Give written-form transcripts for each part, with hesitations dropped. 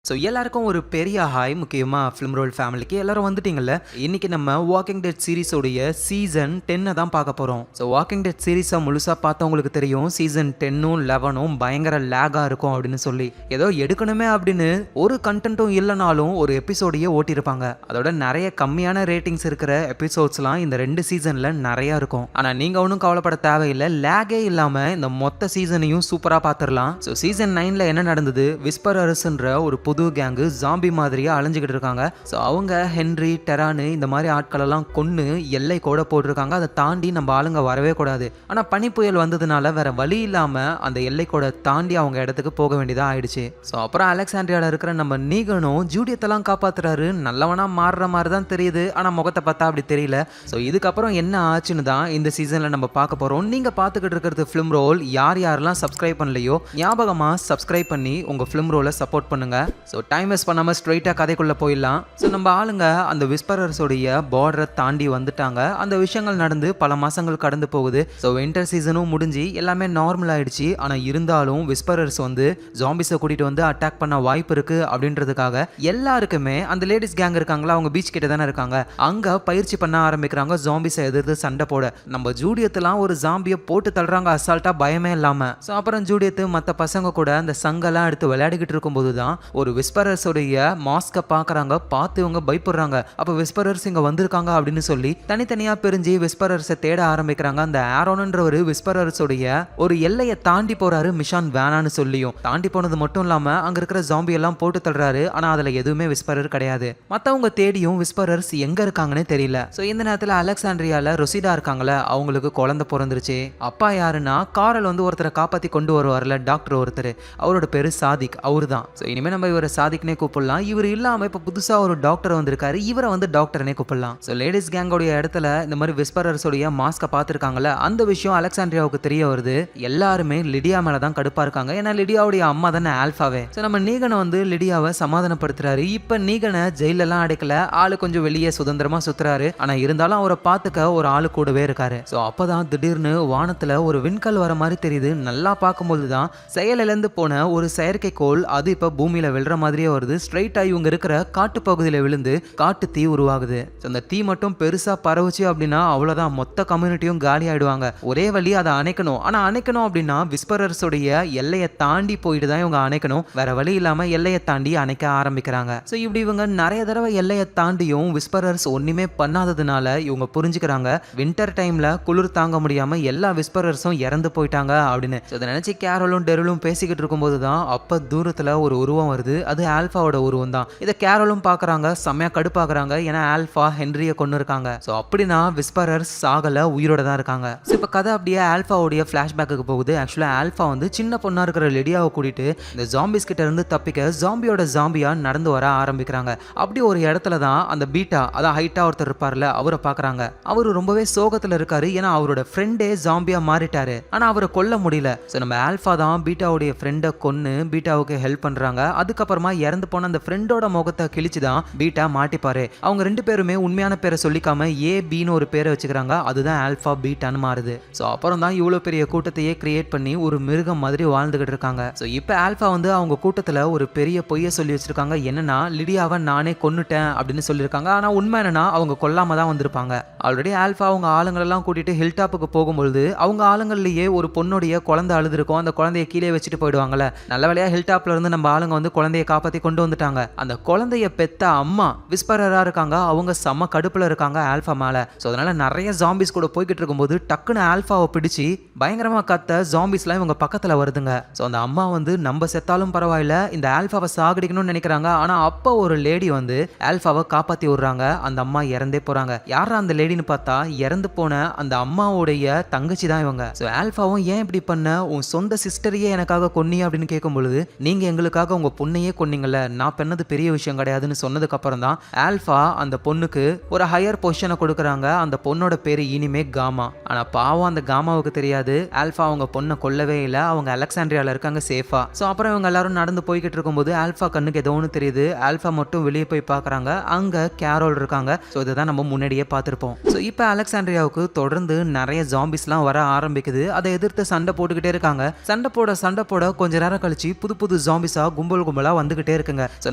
So எல்லாருக்கும் ஒரு பெரிய ஹாய், முக்கியமாக ஃபிலிம் ரோல் ஃபேமிலிக்கு எல்லாரும் வந்துட்டீங்கல்ல. இன்னைக்கு நம்ம வாக்கிங் டெட் சீரிஸோடைய சீசன் 10 தான் பார்க்க போகிறோம். ஸோ வாக்கிங் டெட் சீரிஸை முழுசாக பார்த்தவங்களுக்கு தெரியும், சீசன் 10ம் 11ம் பயங்கர லேகாக இருக்கும் அப்படின்னு சொல்லி. ஏதோ எடுக்கணுமே அப்படின்னு ஒரு கண்டென்ட்டும் இல்லைனாலும் ஒரு எபிசோடையே ஓட்டியிருப்பாங்க. அதோட நிறைய கம்மியான ரேட்டிங்ஸ் இருக்கிற எபிசோட்ஸ்லாம் இந்த 2 சீசனில் நிறையா இருக்கும். ஆனால் நீங்கள் ஒன்றும் கவலைப்பட தேவையில்லை, லேகே இல்லாமல் இந்த மொத்த சீசனையும் சூப்பராக பார்த்துடலாம். ஸோ சீசன் 9ல் என்ன நடந்தது, விஸ்பரர்ஸ்ன்ற ஒரு புது கேங்கு ஜாம்பி மாதிரியே அலைஞ்சிக்கிட்டு இருக்காங்க. ஸோ அவங்க ஹென்ரி, டெரானு இந்த மாதிரி ஆட்களெல்லாம் கொன்று எல்லை கூட போட்டிருக்காங்க. அதை தாண்டி நம்ம ஆளுங்க வரவே கூடாது. ஆனால் பனி புயல் வந்ததுனால வேற வழி இல்லாமல் அந்த எல்லை கூட தாண்டி அவங்க இடத்துக்கு போக வேண்டியதாக ஆயிடுச்சு. ஸோ அப்புறம் அலெக்சாண்ட்ரியாவில் இருக்கிற நம்ம நீகனும் ஜூடியத்தெல்லாம் காப்பாத்துறாரு. நல்லவனா மாறுற மாதிரி தான் தெரியுது, ஆனால் முகத்தை பார்த்தா அப்படி தெரியல. ஸோ இதுக்கப்புறம் என்ன ஆச்சுன்னு தான் இந்த சீசனில் நம்ம பார்க்க போகிறோம். நீங்கள் பார்த்துக்கிட்டு இருக்கிறது ஃபிலிம் ரோல். யார் யாரெல்லாம் சப்ஸ்கிரைப் பண்ணலையோ ஞாபகமாக சப்ஸ்கிரைப் பண்ணி உங்கள் ஃபிலிம் ரோலை சப்போர்ட் பண்ணுங்க. ஸோ டைம் வேஸ்ட் பண்ணாமல் ஸ்ட்ரைட்டாக கதைக்குள்ளே போயிடலாம். ஸோ நம்ம ஆளுங்க அந்த விஸ்பரர்ஸோடைய பார்டரை தாண்டி வந்துட்டாங்க. அந்த விஷயங்கள் நடந்து பல மாதங்கள் கடந்து போகுது. ஸோ வின்டர் சீசனும் முடிஞ்சு எல்லாமே நார்மல் ஆயிடுச்சு. ஆனால் இருந்தாலும் விஸ்பரர்ஸ் வந்து ஜாம்பிஸை கூட்டிகிட்டு வந்து அட்டாக் பண்ண வாய்ப்பு இருக்குது அப்படின்றதுக்காக எல்லாருக்குமே அந்த லேடிஸ் கேங் இருக்காங்களா, அவங்க பீச் கிட்ட தானே இருக்காங்க, அங்கே பயிற்சி பண்ண ஆரம்பிக்கிறாங்க ஜாம்பிஸை எதிர்த்து சண்டை போட. நம்ம ஜூடியத்தெல்லாம் ஒரு ஜாம்பியை போட்டு தள்ளுறாங்க அசால்ட்டாக, பயமே இல்லாமல். ஸோ அப்புறம் ஜூடியத்து மற்ற பசங்க கூட அந்த சங்கெல்லாம் எடுத்து விளையாடிக்கிட்டு இருக்கும்போது தான் ஒரு விஸ்பரர்ஸோடைய மாஸ்கை பார்க்குறாங்க. பார்த்து இவங்க பயப்படுறாங்க. அப்போ விஸ்பரர்ஸ் இங்கே வந்திருக்காங்க அப்படின்னு சொல்லி தனித்தனியாக பிரிஞ்சு விஸ்பரர்ஸை தேட ஆரம்பிக்கிறாங்க. அந்த ஆரோன்ன்றவர் விஸ்பரர்ஸோடைய ஒரு எல்லையை தாண்டி போறாரு, மிஷான் வேணான்னு சொல்லியும். தாண்டி போனது மட்டும் இல்லாமல் அங்கே இருக்கிற ஜாம்பி எல்லாம் போட்டு தள்ளுறாரு. ஆனால் அதில் எதுவுமே விஸ்பரர் கிடையாது. மற்றவங்க தேடியும் விஸ்பரர்ஸ் எங்கே இருக்காங்கன்னு தெரியல. ஸோ இந்த நேரத்தில் அலெக்சாண்ட்ரியாவில் ரொசிடா இருக்காங்களே, அவங்களுக்கு குழந்தை பிறந்துருச்சு. அப்பா யாருன்னா காரல் வந்து ஒருத்தரை காப்பாற்றி கொண்டு வருவார்ல, டாக்டர் ஒருத்தர், அவரோட பேரு சாதிக், அவரு தான். ஸோ இனிமேல் நம்ம இவரை சாதிக்னே கூப்பிடலாம். இவர் இல்லாமல் இப்போ புதுசாக ஒரு டாக்டர் வந்திருக்காரு, இவரை வந்து டாக்டர்னே கூப்பிடலாம். ஸோ லேடிஸ் கேங்கோடைய இடத்துல இந்த மாதிரி விஸ்பரர்ஸோடைய மாஸ்கை பார்த்துருக்காங்கல்ல, அந்த விஷயம் அலெக்சாண்ட்ரியாவுக்கு தெரிய வருது. எல்லாருமே லிடியா மேலே தான் கடுப்பாக இருக்காங்க. ஏன்னா லிடியாவுடைய அம்மா தானே ஆல்ஃபாவே. ஸோ நம்ம நீகனை வந்து லிடியாவை சமாதானப்படுத்துறாரு. இப்போ நீகனை ஜெயிலெல்லாம் அடைக்கல, ஆளு கொஞ்சம் வெளியே சுதந்திரமா சுத்துறாரு. ஆனால் இருந்தாலும் அவரை பார்த்துக்க ஒரு ஆளு கூடவே இருக்காரு. ஸோ அப்போதான் திடீர்னு வானத்தில் ஒரு விண்கல் வர மாதிரி தெரியுது. நல்லா பார்க்கும்போது தான் செயலிழந்து போன ஒரு செயற்கைக்கோள் அது இப்போ பூமியில விழுற மாதிரியே வருது. ஸ்ட்ரைட்டா இவங்க இருக்கிற காட்டு பகுதியில விழுந்து காட்டு தீ உருவாகுது. அந்த தீ மட்டும் பெருசா பரவுச்சு அப்படின்னா அவ்வளவுதான், மொத்த கம்யூனிட்டியும் காலி ஆயிடுவாங்க. ஒரே வழி அதை அணைக்கணும். ஆனா அணைக்கணும் அப்படின்னா விஸ்பரர்ஸோடைய எல்லையை தாண்டி போயிட்டு தான் இவங்க அணைக்கணும். வேற வழி இல்லாம எல்லையை தாண்டி அணைக்க ஆரம்பிக்கிறாங்க. ஸோ இப்படி இவங்க நிறைய தடவை எல்லையை தாண்டியும் விஸ்பரர்ஸ் ஒண்ணுமே பண்ணாததுனால இவங்க புரிஞ்சுக்கிறாங்க, வின்டர் டைம்ல குளிர் தாங்க முடியாம எல்லா விஸ்பரர்ஸும் இறந்து போயிட்டாங்க அப்படின்னு. அதை நினைச்சு கேரோலும் டெருலும் பேசிக்கிட்டு இருக்கும்போது தான் அப்ப தூரத்துல ஒரு உருவம் வருது. அது ஆல்ஃபாவோட உருவம் தான். இதை கேரோலும் பார்க்குறாங்க, செம்மையா கடுப்பாக்குறாங்க. ஏன்னா ஆல்ஃபா ஹென்ரியை கொண்டு இருக்காங்க. ஸோ அப்படின்னா விஸ்பரர்ஸ் சாகல, உயிரோட தான் இருக்காங்க. ஸோ இப்போ கதை அப்படியே ஆல்ஃபாவுடைய ஃப்ளாஷ்பேக்கு போகுது. ஆக்சுவலாக ஆல்ஃபா வந்து சின்ன பொண்ணா இருக்கிற லிடியாவை கூட்டிட்டு இந்த ஜாம்பிஸ் கிட்ட இருந்து தப்பிக்க ஜாம்பியோட ஜாம்பியா நடந்து வர ஆரம்பிக்கிறாங்க. அப்படி ஒரு இடத்துல தான் அந்த பீட்டா, அதான் ஹைட்டா ஒருத்தர் இருப்பார்ல, அவரை பார்க்குறாங்க. அவரு ரொம்பவே சோகத்தில் இருக்காரு. ஏன்னா அவரோட ஃப்ரெண்டே ஜாம்பியா மாறிட்டாரு. ஆனால் அவரை கொல்ல முடியல. ஸோ நம்ம ஆல்ஃபா தான் பீட்டாவுடைய ஃப்ரெண்டை கொன்னு பீட்டாவுக்கு ஹெல்ப் பண்றாங்க. அதுக்கப்புறமா இறந்து போன அந்த ஃப்ரெண்டோட முகத்தை கிழிச்சு தான் பீட்டா மாட்டிப்பாரு. அவங்க 2 பேருமே உண்மையான பேரை சொல்லிக்காம ஏபின்னு ஒரு பேரை வச்சுக்கிறாங்க. அதுதான் ஆல்ஃபா பீட்டான்னு மாறுது. ஸோ அப்புறம் தான் இவ்வளோ பெரிய கூட்டத்தையே கிரியேட் பண்ணி ஒரு மிருகம் மாதிரி வாழ்ந்துகிட்டு இருக்காங்க. ஸோ இப்போ ஆல்ஃபா வந்து அவங்க கூட்டத்தில் ஒரு பெரிய பொய்யை சொல்லி வச்சிருக்காங்க. என்னன்னா லிடியாவை நானே கொன்னுட்டேன் அப்படின்னு சொல்லியிருக்காங்க. ஆனால் உண்மை என்னன்னா அவங்க கொல்லாம தான் வந்திருப்பாங்க. ஆல்ரெடி ஆல்ஃபா அவங்க ஆளுங்களெல்லாம் கூட்டிட்டு ஹில் டாப்புக்கு போகும்பொழுது அவங்க ஆளுங்கள்லயே ஒரு பொண்ணுடைய குழந்தை அழுதுருக்கும். அந்த குழந்தைய கீழே வச்சுட்டு போயிடுவாங்கல்ல. நல்ல வேலையா ஹில் டாப்ல இருந்து நம்ம ஆளுங்க வந்து குழந்தைய காப்பாத்தி கொண்டு வந்துட்டாங்க. அந்த குழந்தைய பெத்த அம்மா விஸ்பரரா இருக்காங்க. அவங்க செம கடுப்புல இருக்காங்க ஆல்ஃபா மேல. ஸோ அதனால நிறைய ஜாம்பிஸ் கூட போய்கிட்டு இருக்கும்போது டக்குன்னு ஆல்ஃபாவை பிடிச்சி பயங்கரமா கத்த ஜாம்பிஸ்லாம் இவங்க பக்கத்துல வருதுங்க. ஸோ அந்த அம்மா வந்து நம்ம செத்தாலும் பரவாயில்ல, இந்த ஆல்ஃபாவை சாகடிக்கணும்னு நினைக்கிறாங்க. ஆனா அப்போ ஒரு லேடி வந்து ஆல்ஃபாவை காப்பாத்தி விடுறாங்க. அந்த அம்மா இறந்தே போறாங்க. யாரா அந்த லேடின்னு பார்த்தா இறந்து போன அந்த அம்மாவுடைய தங்கச்சி தான் இவங்க. ஸோ ஆல்ஃபாவும் ஏன் இப்படி பண்ண, உன் சொந்த சிஸ்டரையே எனக்காக கொன்னி அப்படின்னு கேட்கும் பொழுது, நீங்க எங்களுக்காக உங்க பொண்ணையே கொன்னீங்கல்ல, நான் பண்ணது பெரிய விஷயம் கிடையாதுன்னு சொன்னதுக்கு அப்புறம் தான் ஆல்ஃபா அந்த பொண்ணுக்கு ஒரு ஹையர் பொசிஷனை கொடுக்குறாங்க. அந்த பொண்ணோட பேரு இனிமே காமா. ஆனா பாவம் அந்த காமாவுக்கு தெரியாது, ஆல்ஃபா அவங்க பொண்ணை கொல்லவே இல்லை, அவங்க அலெக்சாண்ட்ரியால இருக்காங்க சேஃபா. ஸோ அப்புறம் இவங்க எல்லாரும் நடந்து போய்கிட்டு இருக்கும்போது ஆல்ஃபா கண்ணுக்கு ஏதோ ஒன்று தெரியுது. ஆல்ஃபா மட்டும் வெளியே போய் பார்க்குறாங்க. அங்க கேரோல் இருக்காங்க. ஸோ இதை தான் நம்ம முன்னாடியே பார்த்துருப்போம். ஸோ இப்போ அலெக்சாண்ட்ரியாவுக்கு தொடர்ந்து நிறைய ஜாம்பிஸ்லாம் வர ஆரம்பிக்குது. அதை எதிர்த்து சண்டை போட்டுக்கிட்டே இருக்காங்க. சண்டை போட கொஞ்ச நேரம் கழிச்சு புது புது ஜாம்பிஸா கும்பல் கும்பலா வந்துகிட்டே இருக்குங்க. ஸோ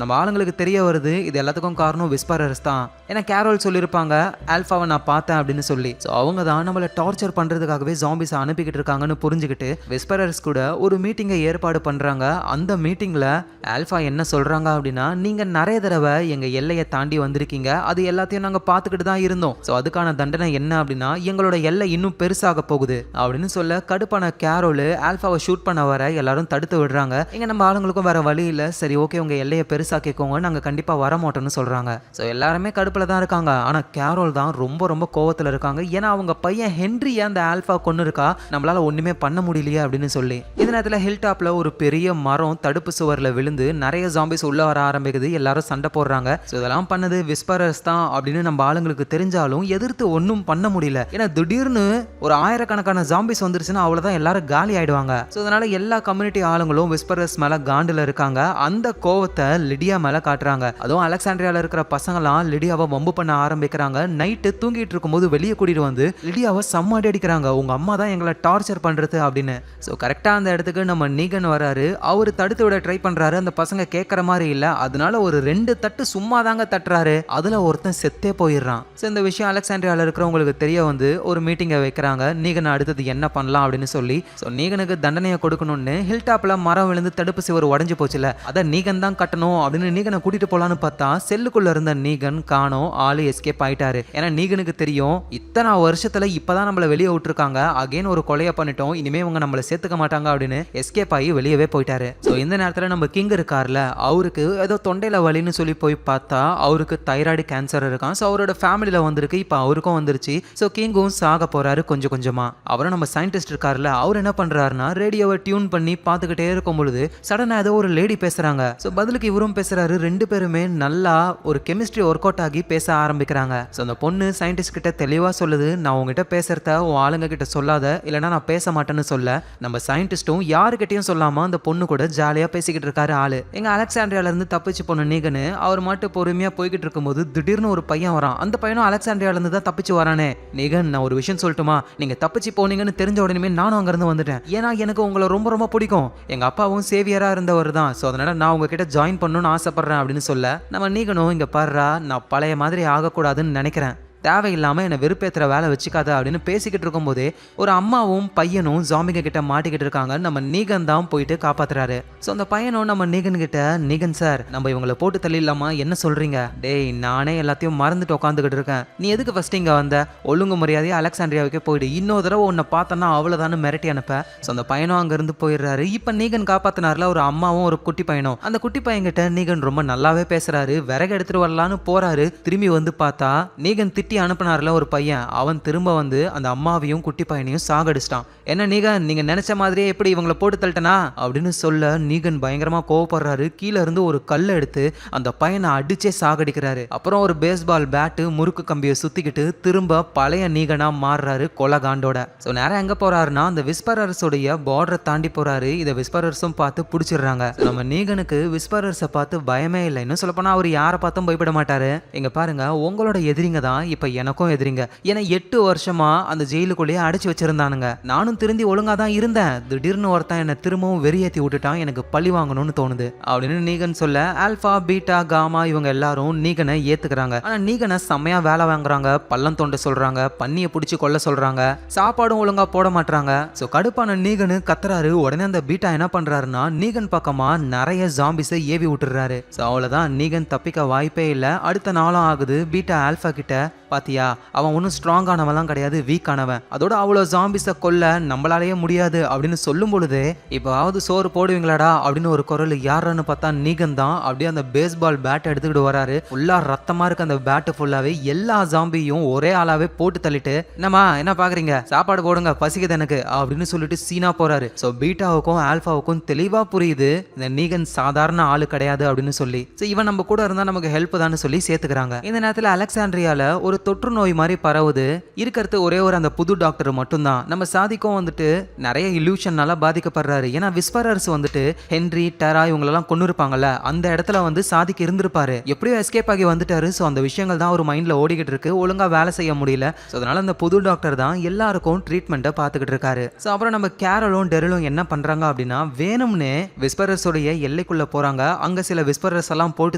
நம்ம ஆளுங்களுக்கு தெரிய வருது இது எல்லாத்துக்கும் காரணம் விஸ்பரர்ஸ் தான். ஏன்னா கேரோல் சொல்லியிருப்பாங்க ஆல்ஃபாவை நான் பார்த்தேன் அப்படின்னு சொல்லி. ஸோ அவங்க தான் நம்மளை டார்ச்சர் பண்றதுக்காகவே ஜாம்பிஸ் அனுப்பிக்கிட்டு இருக்காங்கன்னு புரிஞ்சுக்கிட்டு விஸ்பரர்ஸ் கூட ஒரு மீட்டிங்கை ஏற்பாடு பண்றாங்க. அந்த மீட்டிங்ல ஆல்ஃபா என்ன சொல்றாங்க அப்படின்னா, நீங்க நிறைய தடவை எங்க எல்லையை தாண்டி வந்திருக்கீங்க, அது எல்லாத்தையும் நாங்க பார்த்துக்கிட்டு தான் இருந்தோம். ஸோ அதுக்கான தண்டனை என்ன அப்படின்னா எங்களோட எல்லை இன்னும் பெருசாக போகுது அப்படின்னு சொல்ல கடுப்பான கேரோல் ஆல்ஃபாவை ஷூட் பண்ண வர எல்லாரும் தடுத்து விடுறாங்க. இங்க நம்ம ஆளுங்களுக்கும் வேற வழி இல்லை, சரி ஓகே உங்க எல்லையை பெருசாக்கிக்கோங்க, நாங்க கண்டிப்பா வர மாட்டோம்னு சொல்றாங்க. ஸோ எல்லாருமே கடுப்புல தான் இருக்காங்க. ஆனா கேரோல் தான் ரொம்ப ரொம்ப கோவத்துல இருக்காங்க. ஏன்னா அவங்க பையன் ஹென்ரி அந்த ஆல்ஃபா கொண்டு இருக்கா, நம்மளால ஒண்ணுமே பண்ண முடியலையே அப்படின்னு சொல்லி. இந்த நேரத்துல ஹில் டாப்ல ஒரு பெரிய மரம் தடுப்பு சுவர்ல விழுந்து நிறைய ஜாம்பிஸ் உள்ள வர ஆரம்பிக்குது. எல்லாரும் சண்டை போடுறாங்க. ஸோ இதெல்லாம் பண்ணது விஸ்பரர்ஸ் தான் அப்படின்னு நம்ம ஆளுங்களுக்கு தெரிஞ்சாலும் எதிர்த்து ஒன்றும் பண்ண முடியல. ஏன்னா திடீர்னு ஒரு ஆயிரக்கணக்கான ஜாம்பிஸ் வந்துருச்சுன்னா அவ்வளவுதான் எல்லாரும் காலி ஆயிடுவாங்க. ஸோ அதனால எல்லா கம்யூனிட்டி ஆளுங்களும் விஸ்பரர்ஸ் மேல காண்டுல இருக்காங்க. அந்த கோவத்தை லிடியா மேல காட்டுறாங்க. அதுவும் அலெக்சாண்ட்ரியால இருக்கிற பசங்களாம் லிடியாவை வம்பு பண்ண ஆரம்பிக்கிறாங்க. நைட்டு தூங்கிட்டு இருக்கும்போது வெளியே கூட்டிட்டு வந்து லிடியாவை செம்மாடி அடிக்கிறாங்க. உங்க அம்மா தான் எங்களை டார்ச்சர் பண்றது அப்படின்னு. ஸோ கரெக்டா அந்த இடத்துக்கு நம்ம நீகன் வராரு. அவரு தடுத்து விட ட்ரை பண்றாரு. அந்த பசங்க கேட்கற மாதிரி இல்ல. அதனால ஒரு 2 தட்டு சும்மா தாங்க தட்டுறாரு. அதுல ஒருத்தன் செத்தே போயிடுறான். ஸோ இந்த விஷயம் அலெக்சாண்ட்ரியால இருக்கிறவங்களுக்கு தெரிய வந்து ஒரு மீட்டிங்கை வைக்கிறாங்க. நீகன் அடுத்தது என்ன பண்ணலாம் அப்படின்னு சொல்லி. ஸோ நீகனுக்கு தண்டனையை கொடுக்கணும்னு ஹில் டாப்ல மரம் விழுந்து தடுப்பு சுவர் உடைஞ்சு போச்சுல, அதை நீகன் தான் கட்டணும் அப்படின்னு நீகனை கூட்டிட்டு போலான்னு பார்த்தா செல்லுக்குள்ள இருந்த நீகன் காணோம். ஆளு எஸ்கேப் ஆயிட்டாரு. ஏன்னா நீகனுக்கு தெரியும் இத்தனை வருஷத்துல இப்பதான் நம்மள வெளியே விட்டுருக்காங்க, அகைன் ஒரு கொலையை பண்ணிட்டோம், இனிமே இவங்க நம்மள சேர்த்துக்க மாட்டாங்க அப்படின்னு எஸ்கேப் ஆகி வெளியவே போயிட்டாரு. ஸோ இந்த நேரத்துல நம்ம கிங் இருக்கார்ல, அவருக்கு ஏதோ தொண்டையில வலின்னு சொல்லி போய் பார்த்தா அவருக்கு தைராய்டு கேன்சர் இருக்கான். ஸோ அவரோட ஃபேமிலியில வந்திருக்கு, இப்போ அவருக்கும் வந்துருச்சு. ஸோ கிங்கும் சாக போறாரு கொஞ்சம் கொஞ்சமா. அவரும் நம்ம சயின்டிஸ்ட் இருக்கார்ல, அவர் என்ன பண்றாருன்னா ரேடியோவை டியூன் பண்ணி பார்த்துக்கிட்டே இருக்கும் பொழுது சடனா ஏதோ ஒரு லேடி பேசுறாங்க. ஸோ பதிலுக்கு இவரும் பேசுறாரு. 2 பேருமே நல்லா ஒரு கெமிஸ்ட்ரி ஒர்க் அவுட் ஆகி பேச ஆரம்பிக்கிறாங்க. ஸோ அந்த பொண்ணு சயின்டிஸ்ட் கிட்ட தெளிவா சொல்லுது, நான் உங்ககிட்ட பேசுறத உன் ஆளுங்க கிட்ட சொல்லாத, இல்லைன்னா நான் பேச மாட்டேன்னு சொல்ல நம்ம சயின்டிஸ்டும் யாருக்கிட்டையும் சொல்லாம அந்த பொண்ணு கூட ஜாலியா பேசிக்கிட்டு இருக்காரு ஆளு. எங்க அலெக்சாண்ட்ரியால இருந்து தப்பிச்சு போன நீகனு அவர் மட்டும் பொறுமையா போய்கிட்டு இருக்கும்போது திடீர்னு ஒரு பையன் வரான். அந்த பையனும் அலெக்சாண்ட்ரியால இருந்து தான் தப்பிச்சு வரானே. நீகன், நான் ஒரு விஷயம் சொல்லட்டுமா, நீங்க தப்பிச்சு போனீங்கன்னு தெரிஞ்ச உடனே நானும் அங்க இருந்து வந்துட்டேன். ஏன்னா எனக்கு உங்களை ரொம்ப ரொம்ப பிடிக்கும், எங்க அப்பாவும் சேவியரா இருந்தவர் தான். ஸோ அதனால நான் உங்ககிட்ட ஜாயின் பண்ணணும்னு ஆசைப்படுறேன் அப்படின்னு சொல்ல நம்ம நீகனும், இங்க பாருடா நான் பழைய மாதிரி ஆகக்கூடாதுன்னு நினைக்கிறேன், தேவையில்லாமல் என்னை வெறுப்பேற்றுற வேலை வச்சுக்காத அப்படின்னு பேசிக்கிட்டு இருக்கும்போதே ஒரு அம்மாவும் பையனும் ஜாம்பிங்க கிட்ட மாட்டிக்கிட்டு இருக்காங்க. நம்ம நீகன் தான் போயிட்டு காப்பாத்துறாரு. ஸோ அந்த பையனும் நம்ம நீகன் கிட்ட, நீகன் சார் நம்ம இவங்களை போட்டு தள்ளிடலாமா, என்ன சொல்றீங்க? டேய் நானே எல்லாத்தையும் மறந்துட்டு உட்காந்துக்கிட்டு இருக்கேன், நீ எதுக்கு ஃபர்ஸ்ட் இங்கே வந்த, ஒழுங்கு மரியாதையாக அலெக்சாண்ட்ரியாவுக்கே போயிடு, இன்னொரு தடவை உன்னை பார்த்தோன்னா அவ்வளோதானு மிரட்டி அனுப்ப. ஸோ அந்த பையனும் அங்கேருந்து போயிடுறாரு. இப்போ நீகன் காப்பாத்தினார்ல ஒரு அம்மாவும் ஒரு குட்டி பையனும், அந்த குட்டி பையன்கிட்ட நீகன் ரொம்ப நல்லாவே பேசுறாரு. விறகு எடுத்துட்டு வரலான்னு போறாரு. திரும்பி வந்து பார்த்தா நீகன் திட்டி அனுப்பினார்ல ஒரு பையன், அவன் திரும்ப வந்து அந்த அம்மாவையும் குட்டி பையனையும் சாகடிச்சிட்டான். என்ன நீகன், நீங்க நினைச்ச மாதிரியே எப்படி இவங்களை போட்டு தள்ளிட்டனா அப்படின்னு சொல்ல நீகன் பயங்கரமா கோவப்படுறாரு. கீழே இருந்து ஒரு கல்லை எடுத்து அந்த பையனை அடிச்சே சாகடிக்கிறாரு. அப்புறம் ஒரு பேஸ்பால் பேட்டு முறுக்கு கம்பியை சுத்திக்கிட்டு திரும்ப பழைய நீகனா மாறுறாரு கொலகாண்டோட. ஸோ நேரம் எங்க போறாருன்னா அந்த விஸ்பரர்ஸோடைய பார்டரை தாண்டி போறாரு. இதை விஸ்பரர்ஸும் பார்த்து பிடிச்சிடுறாங்க. நம்ம நீகனுக்கு விஸ்பரர்ஸை பார்த்து பயமே இல்லை. இன்னும் சொல்லப்போனா அவர் யாரை பார்த்தும் பயப்பட மாட்டாரு. இங்க பாருங்க, உங்களோட எதிரிங்க தான் இப்ப எனக்கும் எதிரிங்க. ஏன்னா 8 வருஷமா அந்த ஜெயிலுக்குள்ளேயே அடைச்சு வச்சிருந்தானுங்க. நானும் திருந்தி ஒழுங்கா தான் இருந்தேன். திடீர்னு ஒருத்தன் என்ன திரும்பவும் வெறியேற்றி விட்டுட்டான், எனக்கு பழி வாங்கணும்னு தோணுது அப்படின்னு நீகன் சொல்ல ஆல்பா பீட்டா காமா இவங்க எல்லாரும் நீகனை ஏத்துக்கிறாங்க. ஆனா நீகனை செம்மையா வேலை வாங்குறாங்க, பள்ளம் தோண்ட சொல்றாங்க, பன்னியை பிடிச்சி கொல்ல சொல்றாங்க, சாப்பாடும் ஒழுங்கா போட மாட்டாங்க. ஸோ கடுப்பான நீகனு கத்துறாரு. உடனே அந்த பீட்டா என்ன பண்றாருன்னா நீகன் பக்கமா நிறைய ஜாம்பிஸை ஏவி விட்டுறாரு. ஸோ அவ்வளவுதான், நீகன் தப்பிக்க வாய்ப்பே இல்லை. அடுத்த நாளும் ஆகுது. பீட்டா ஆல்பா கிட்ட, பாத்தியா அவன் ஒன்றும் ஸ்ட்ராங்கானவெல்லாம் கிடையாது, வீக்கானவன், அதோட அவ்வளோ ஜாம்பிஸை கொல்ல நம்மளாலேயே முடியாது அப்படின்னு சொல்லும் பொழுது, இப்போவாவது சோறு போடுவீங்களாடா அப்படின்னு ஒரு குரல். யாருன்னு பார்த்தா நீகன் தான். அப்படியே அந்த பேஸ்பால் பேட் எடுத்துக்கிட்டு வராரு. ஃபுல்லா ரத்தமா இருக்கு அந்த பேட்டு ஃபுல்லாவே. எல்லா ஜாம்பியும் ஒரே ஆளாவே போட்டு தள்ளிட்டு, என்னம்மா என்ன பாக்குறீங்க, சாப்பாடு போடுங்க பசிக்குது எனக்கு அப்படின்னு சொல்லிட்டு சீனா போறாரு. ஸோ பீட்டாவுக்கும் ஆல்பாவுக்கும் தெளிவா புரியுது இந்த நீகன் சாதாரண ஆளு கிடையாது அப்படின்னு சொல்லி. ஸோ இவன் நம்ம கூட இருந்தா நமக்கு ஹெல்ப் தான் சொல்லி சேர்த்துக்கிறாங்க. இந்த நேரத்தில் அலெக்சாண்ட்ரியால ஒரு தொற்று நோய் மாதிரி பரவுது. இருக்கிறது ஒரே ஒரு அந்த புது டாக்டர் மட்டும்தான். நம்ம சாதிக்கும் வந்துட்டு நிறைய இல்யூஷன்னால பாதிக்கப்படுறாரு. ஏன்னா விஸ்பரர்ஸ் வந்துட்டு ஹென்றி டெரா இவங்களெல்லாம் கொண்டு இருப்பாங்கல்ல, அந்த இடத்துல வந்து சாதிக்கு இருந்திருப்பாரு. எப்படியோ எஸ்கேப் ஆகி வந்துட்டாரு. ஸோ அந்த விஷயங்கள் தான் ஒரு மைண்ட்ல ஓடிக்கிட்டு இருக்கு. ஒழுங்கா வேலை செய்ய முடியல. ஸோ அதனால அந்த புது டாக்டர் தான் எல்லாருக்கும் ட்ரீட்மெண்ட்டை பார்த்துக்கிட்டு இருக்காரு. ஸோ அப்புறம் நம்ம கேரலும் டெரிலும் என்ன பண்றாங்க அப்படின்னா, வேணும்னே விஸ்பரர்ஸோடைய எல்லைக்குள்ள போறாங்க. அங்க சில விஸ்பரர்ஸ் எல்லாம் போட்டு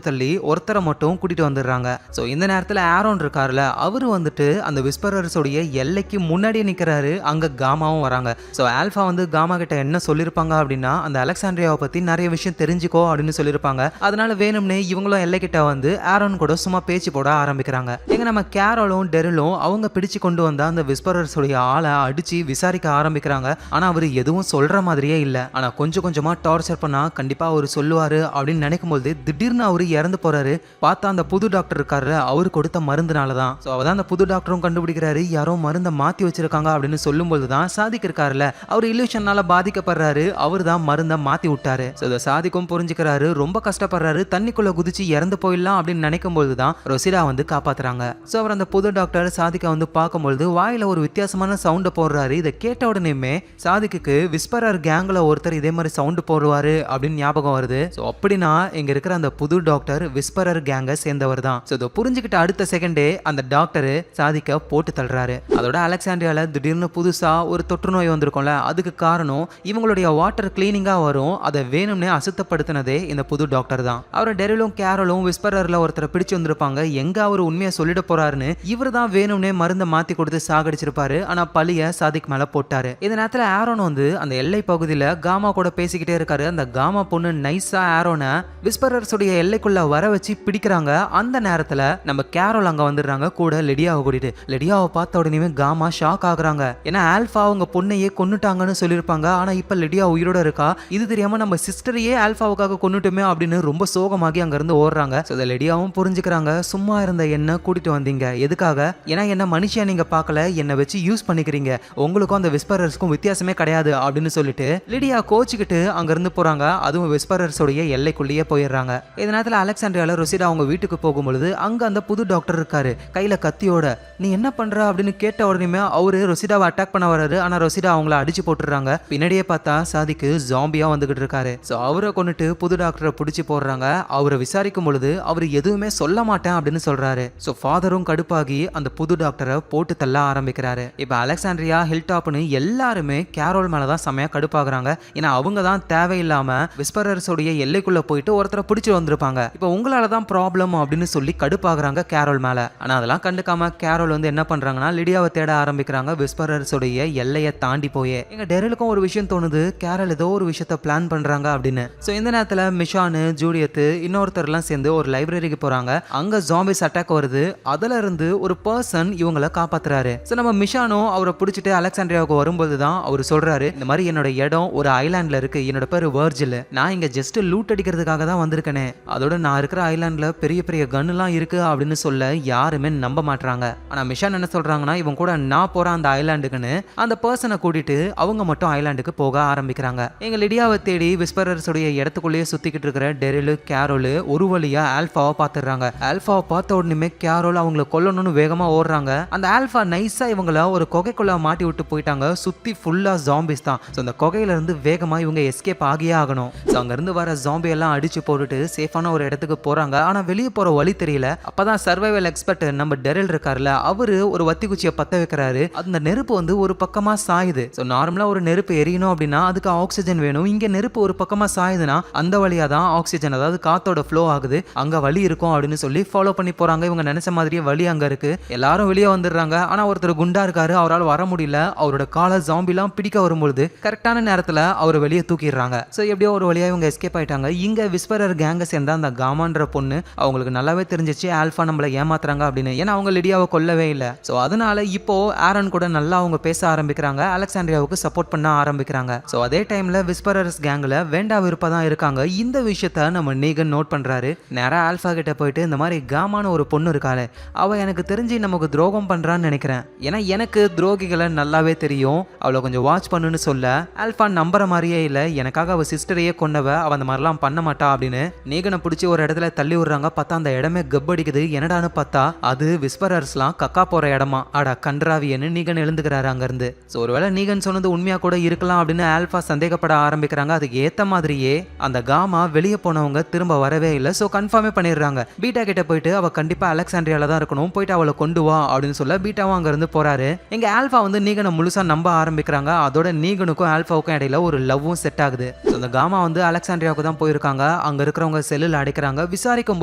தள்ளி ஒருத்தரை மட்டும் கூட்டிட்டு வந்துடுறாங்க. ஸோ இந்த நேரத்தில் ஆரோன் இருக்காருல, அவரு வந்துட்டு அந்த விஸ்பரர்ஸோடைய எல்லைக்கு முன்னாடியே நிற்கிறாரு. அங்க காமாவும் வராங்க. ஸோ ஆல்ஃபா வந்து காமா கிட்ட என்ன சொல்லியிருப்பாங்க அப்படின்னா, அந்த அலெக்சாண்ட்ரியாவை பத்தி நிறைய விஷயம் தெரிஞ்சுக்கோ அப்படின்னு சொல்லியிருப்பாங்க. அதனால வேணும்னே இவங்களும் எல்லைக்கிட்ட வந்து ஆரோன் கூட சும்மா பேச்சு போட ஆரம்பிக்கிறாங்க. எங்க நம்ம கேரலும் டெரிலும் அவங்க பிடிச்சு கொண்டு வந்த அந்த விஸ்பரர்ஸோடைய ஆளை அடிச்சு விசாரிக்க ஆரம்பிக்கிறாங்க. ஆனா அவர் எதுவும் சொல்ற மாதிரியே இல்ல. ஆனா கொஞ்சம் கொஞ்சமா டார்ச்சர் பண்ணா கண்டிப்பா அவர் சொல்லுவாரு அப்படின்னு நினைக்கும் போது திடீர்னு அவரு இறந்து போறாரு. பார்த்தா அந்த புது டாக்டர் இருக்காரு, அவரு கொடுத்த மருந்துனாலதான். ஸோ அவதான் அந்த புது டாக்டரும் கண்டுபிடிக்கிறாரு, யாரோ மருந்தை மாத்தி வச்சிருக்காங்க அப்படின்னு சொல்லும் போதுதான் சாதிக் இருக்காருல, அவர் இல்யூஷனால பாதிக்கப்படுறாரு. அவர் தான் மருந்தை மாத்தி விட்டாரு. ஸோ இதை சாதிக்கும் புரிஞ்சுக்கிறாரு, ரொம்ப கஷ்டப்படுறாரு. தண்ணிக்குள்ள குதிச்சு இறந்து போயிடலாம் அப்படின்னு நினைக்கும் போதுதான் ரொசிடா வந்து காப்பாத்துறாங்க. ஸோ அவர் அந்த புது டாக்டர் சாதிக்கை வந்து பார்க்கும்பொழுது வாயில ஒரு வித்தியாசமான சவுண்டை போடுறாரு. இதை கேட்ட உடனேயுமே சாதிக்கு விஸ்பரர் கேங்ல ஒருத்தர் இதே மாதிரி சவுண்டு போடுவாரு அப்படின்னு ஞாபகம் வருது. ஸோ அப்படின்னா இங்க இருக்கிற அந்த புது டாக்டர் விஸ்பரர் கேங்கை சேர்ந்தவர் தான். ஸோ இதை புரிஞ்சுக்கிட்ட அடுத்த செகண்டே அந்த டாக்டர் சாதிக்க போட்டு தள்ளுறாரு. அதோட அலெக்சாண்ட்ரியால திடீர்னு புதுசா ஒரு தொற்று நோய் வந்திருக்கும்ல, அதுக்கு காரணம் இவங்களுடைய வாட்டர் கிளீனிங்கா வரும். அதை வேணும்னே அசுத்தப்படுத்தினதே இந்த புது டாக்டர் தான். அவரை டெரிலும் கேரலும் விஸ்பரர்ல ஒருத்தரை பிடிச்சு வந்திருப்பாங்க. எங்க அவர் உண்மையை சொல்லிட போறாருன்னு இவர் தான் வேணும்னே மருந்தை மாத்தி கொடுத்து சாகடிச்சிருப்பாரு. ஆனா பழிய சாதிக் மேல போட்டாரு. இந்த நேரத்துல ஆரோன் வந்து அந்த எல்லை பகுதியில காமா கூட பேசிக்கிட்டே இருக்காரு. அந்த காமா பொண்ணு நைஸா ஆரோனை விஸ்பரர்ஸ் உடைய எல்லைக்குள்ள வர வச்சு பிடிக்கிறாங்க. அந்த நேரத்துல நம்ம கேரோல் அங்க வந்துடுறாங்க, கூட லிடியாவை கூட்டிட்டு. லிடியாவை பார்த்த உடனே காமா ஷாக் ஆகுறாங்க. ஏன்னா ஆல்பா அவங்க பொண்ணையே கொன்னுட்டாங்கன்னு சொல்லியிருப்பாங்க. ஆனா இப்ப லிடியா உயிரோட இருக்கா. இது தெரியாம நம்ம சிஸ்டரையே ஆல்பாவுக்காக கொன்னுட்டுமே அப்படின்னு ரொம்ப சோகமாகி அங்க இருந்து ஓடுறாங்க. லிடியாவும் புரிஞ்சுக்கிறாங்க, சும்மா இருந்த என்ன கூட்டிட்டு வந்தீங்க எதுக்காக? ஏன்னா என்ன மனுஷியா நீங்க பார்க்கல, என்ன வச்சு யூஸ் பண்ணிக்கிறீங்க, உங்களுக்கும் அந்த விஸ்பரர்ஸ்க்கும் வித்தியாசமே கிடையாது அப்படின்னு சொல்லிட்டு லிடியா கோச்சிக்கிட்டு அங்க இருந்து போறாங்க. அதுவும் விஸ்பரர்ஸோடைய எல்லைக்குள்ளேயே போயிடுறாங்க. இந்த நேரத்தில் அலெக்சாண்ட்ரியால ரொசிடா அவங்க வீட்டுக்கு போகும்பொழுது அங்க அந்த புது டாக்டர் இருக்காரு கையில கத்தியோட. நீ என்ன பண்ற அப்படின்னு கேட்ட உடனே அவரு ரொசிடாவை அட்டாக் பண்ண வர்றாரு. ஆனா ரொசிடா அவங்கள அடிச்சு போட்டுறாங்க. பின்னாடியே பார்த்தா சாதிக்கு ஜாம்பியா வந்துகிட்டு இருக்காரு. ஸோ அவரை கொண்டுட்டு புது டாக்டரை பிடிச்சி போடுறாங்க. அவரை விசாரிக்கும் பொழுது அவர் எதுவுமே சொல்ல மாட்டேன் அப்படின்னு சொல்றாரு. ஸோ ஃபாதரும் கடுப்பாகி அந்த புது டாக்டரை போட்டு தள்ள ஆரம்பிக்கிறாரு. இப்போ அலெக்சாண்ட்ரியா ஹில்டாப்னு எல்லாருமே கேரோல் மேலதான் செமையா கடுப்பாகிறாங்க. ஏன்னா அவங்க தான் தேவையில்லாம விஸ்பரர்ஸோடைய எல்லைக்குள்ள போயிட்டு ஒருத்தரை பிடிச்சி வந்திருப்பாங்க. இப்போ உங்களால தான் ப்ராப்ளம் அப்படின்னு சொல்லி கடுப்பாகிறாங்க கேரோல் மேல. ஆனா அதெல்லாம் கண்டுக்காம கேரோல் வந்து என்ன பண்றாங்கன்னா லிடியாவை தேட ஆரம்பிக்கிறாங்க. விஸ்பரர்ஸோடைய எல்லையை தாண்டி போயே எங்க டெரிலுக்கும் ஒரு விஷயம் தோணுது, கேரோல் ஏதோ ஒரு விஷயத்த பிளான் பண்றாங்க அப்படின்னு. ஸோ இந்த நேரத்தில் மிஷானு ஜூலியத்து இன்னொருத்தர்லாம் சேர்ந்து ஒரு லைப்ரரிக்கு போறாங்க. அங்க ஜாம்பிஸ் அட்டாக் வருது. அதுல இருந்து ஒரு பர்சன் இவங்களை காப்பாத்துறாரு. ஸோ நம்ம மிஷானோ அவரை பிடிச்சிட்டு அலெக்சாண்ட்ரியாவுக்கு வரும்போது தான் அவர் சொல்றாரு, இந்த மாதிரி என்னோட இடம் ஒரு ஐலாண்ட்ல இருக்கு, என்னோட பேரு வர்ஜில், நான் இங்க ஜஸ்ட் லூட் அடிக்கிறதுக்காக தான் வந்திருக்கேனே, அதோட நான் இருக்கிற ஐலாண்ட்ல பெரிய பெரிய கன்னுலாம் இருக்கு அப்படின்னு சொல்ல யாருமே நம்ப மாட்டாங்க. ஆனா மிஷான் என்ன சொல்றாங்கன்னா, இவன் கூட நான் போறேன் அந்த ஐலாண்டுக்குன்னு அந்த பர்சனை கூட்டிட்டு அவங்க மட்டும் ஐலாண்டுக்கு போக ஆரம்பிக்கிறாங்க. எங்க லிடியாவை தேடி விஸ்பரர்ஸோடைய இடத்துக்குள்ளேயே சுத்திக்கிட்டு இருக்கிற டெரிலு கேரோலு ஒரு வழியா ஆல்பாவை பார்த்துடுறாங்க. ஆல்பாவை பார்த்த உடனே கேரோல் அவங்களை கொல்லணும்னு வேகமா ஓடுறாங்க. அந்த ஆல்பா நைஸா இவங்கள ஒரு குகைக்குள்ள மாட்டி விட்டு போயிட்டாங்க. சுத்தி ஃபுல்லா ஜாம்பிஸ் தான். ஸோ அந்த குகையில இருந்து வேகமா இவங்க எஸ்கேப் ஆகியே ஆகணும். ஸோ அங்க இருந்து வர ஜாம்பி எல்லாம் அடிச்சு போட்டுட்டு சேஃபான ஒரு இடத்துக்கு போறாங்க. ஆனா வெளியே போற வழி தெரியல. அப்பதான் சர்வைவல் எக்ஸ்பர்ட் நம்ம டெரில் இருக்காருல, அவரு ஒரு வத்தி குச்சியை பத்த வைக்கிறாரு. அந்த நெருப்பு வந்து ஒரு பக்கமா சாயுது. ஸோ நார்மலா ஒரு நெருப்பு எரியணும் அப்படின்னா அதுக்கு ஆக்சிஜன் வேணும். இங்க நெருப்பு ஒரு பக்கமா சாயுதுன்னா அந்த வழியா தான் ஆக்சிஜன், அதாவது காத்தோட ஃப்ளோ ஆகுது, அங்க வழி இருக்கும் அப்படின்னு சொல்லி ஃபாலோ பண்ணி போறாங்க. இவங்க நினைச்ச மாதிரியே வழி அங்க இருக்கு. எல்லாரும் வெளியே வந்துடுறாங்க. ஆனா ஒருத்தர் குண்டா இருக்காரு, அவரால் வர முடியல. அவரோட காலை ஜாம்பிலாம் பிடிக்க வரும்பொழுது கரெக்டான நேரத்துல அவர் வெளியே தூக்கிடுறாங்க. ஸோ எப்படியோ ஒரு வழியா இவங்க எஸ்கேப் ஆயிட்டாங்க. இங்க விஸ்பரர் கேங்க சேர்ந்த அந்த காமான்ற பொண்ணு அவங்களுக்கு நல்லாவே தெரிஞ்சிச்சு ஆல்பா நம்மள ஏமாத்துறாங்க அப்படின்னு. ஏன்னா அவங்க லிடியாவை கொல்லவே இல்லை. ஸோ அதனால இப்போ ஆரன் கூட நல்லா அவங்க பேச ஆரம்பிக்கிறாங்க. அலெக்சாண்ட்ரியாவுக்கு சப்போர்ட் பண்ண ஆரம்பிக்கிறாங்க. ஸோ அதே டைம்ல விஸ்பரர்ஸ் கேங்ல வேண்டா விருப்ப தான் இருக்காங்க. இந்த விஷயத்த நம்ம நீகன் நோட் பண்றாரு. நேரா ஆல்பா கிட்ட போயிட்டு, இந்த மாதிரி காமான ஒரு பொண்ணு இருக்காளே, அவ எனக்கு தெரிஞ்சு நமக்கு துரோகம் பண்றான்னு நினைக்கிறேன். ஏன்னா எனக்கு துரோகிகளை நல்லாவே தெரியும், அவளை கொஞ்சம் வாட்ச் பண்ணுன்னு சொல்ல ஆல்பா நம்புற மாதிரியே இல்லை. எனக்காக அவ சிஸ்டரையே கொண்டவ, அவ அந்த மாதிரிலாம் பண்ண மாட்டா அப்படின்னு நீகனை பிடிச்சி ஒரு இடத்துல தள்ளி விடுறாங்க. பார்த்தா அந்த இடமே கப்படிக்குது. என்னடான்னு பார்த்தா அது விஸ்பரர்ஸ்லாம் கக்கா போற இடமா. அடா கன்றாவியன்னு நீகன் எழுந்துக்கிறாரு அங்கிருந்து. ஸோ ஒருவேளை நீகன் சொன்னது உண்மையா கூட இருக்கலாம் அப்படின்னு ஆல்பா சந்தேகப்பட ஆரம்பிக்கிறாங்க. அதுக்கு ஏத்த மாதிரியே அந்த காமா வெளியே போனவங்க திரும்ப வரவே இல்லை. ஸோ கன்ஃபார்மே பண்ணிடுறாங்க. பீட்டா கிட்ட போயிட்டு அவ கண்டிப்பா அலெக்சாண்ட்ரியால தான் இருக்கணும், போயிட்டு அவளை கொண்டு வா அப்படின்னு சொல்ல பீட்டாவும் அங்க இருந்து போறாரு. எங்க ஆல்பா வந்து நீகனை முழுசா நம்ப ஆரம்பிக்கிறாங்க. அதோட நீகனுக்கும் ஆல்பாவுக்கும் இடையில ஒரு லவ்வும் செட் ஆகுது. ஸோ அந்த காமா வந்து அலெக்சாண்ட்ரியாவுக்கு தான் போயிருக்காங்க. அங்க இருக்கிறவங்க செல்லில் அடைக்கிறாங்க. விசாரிக்கும்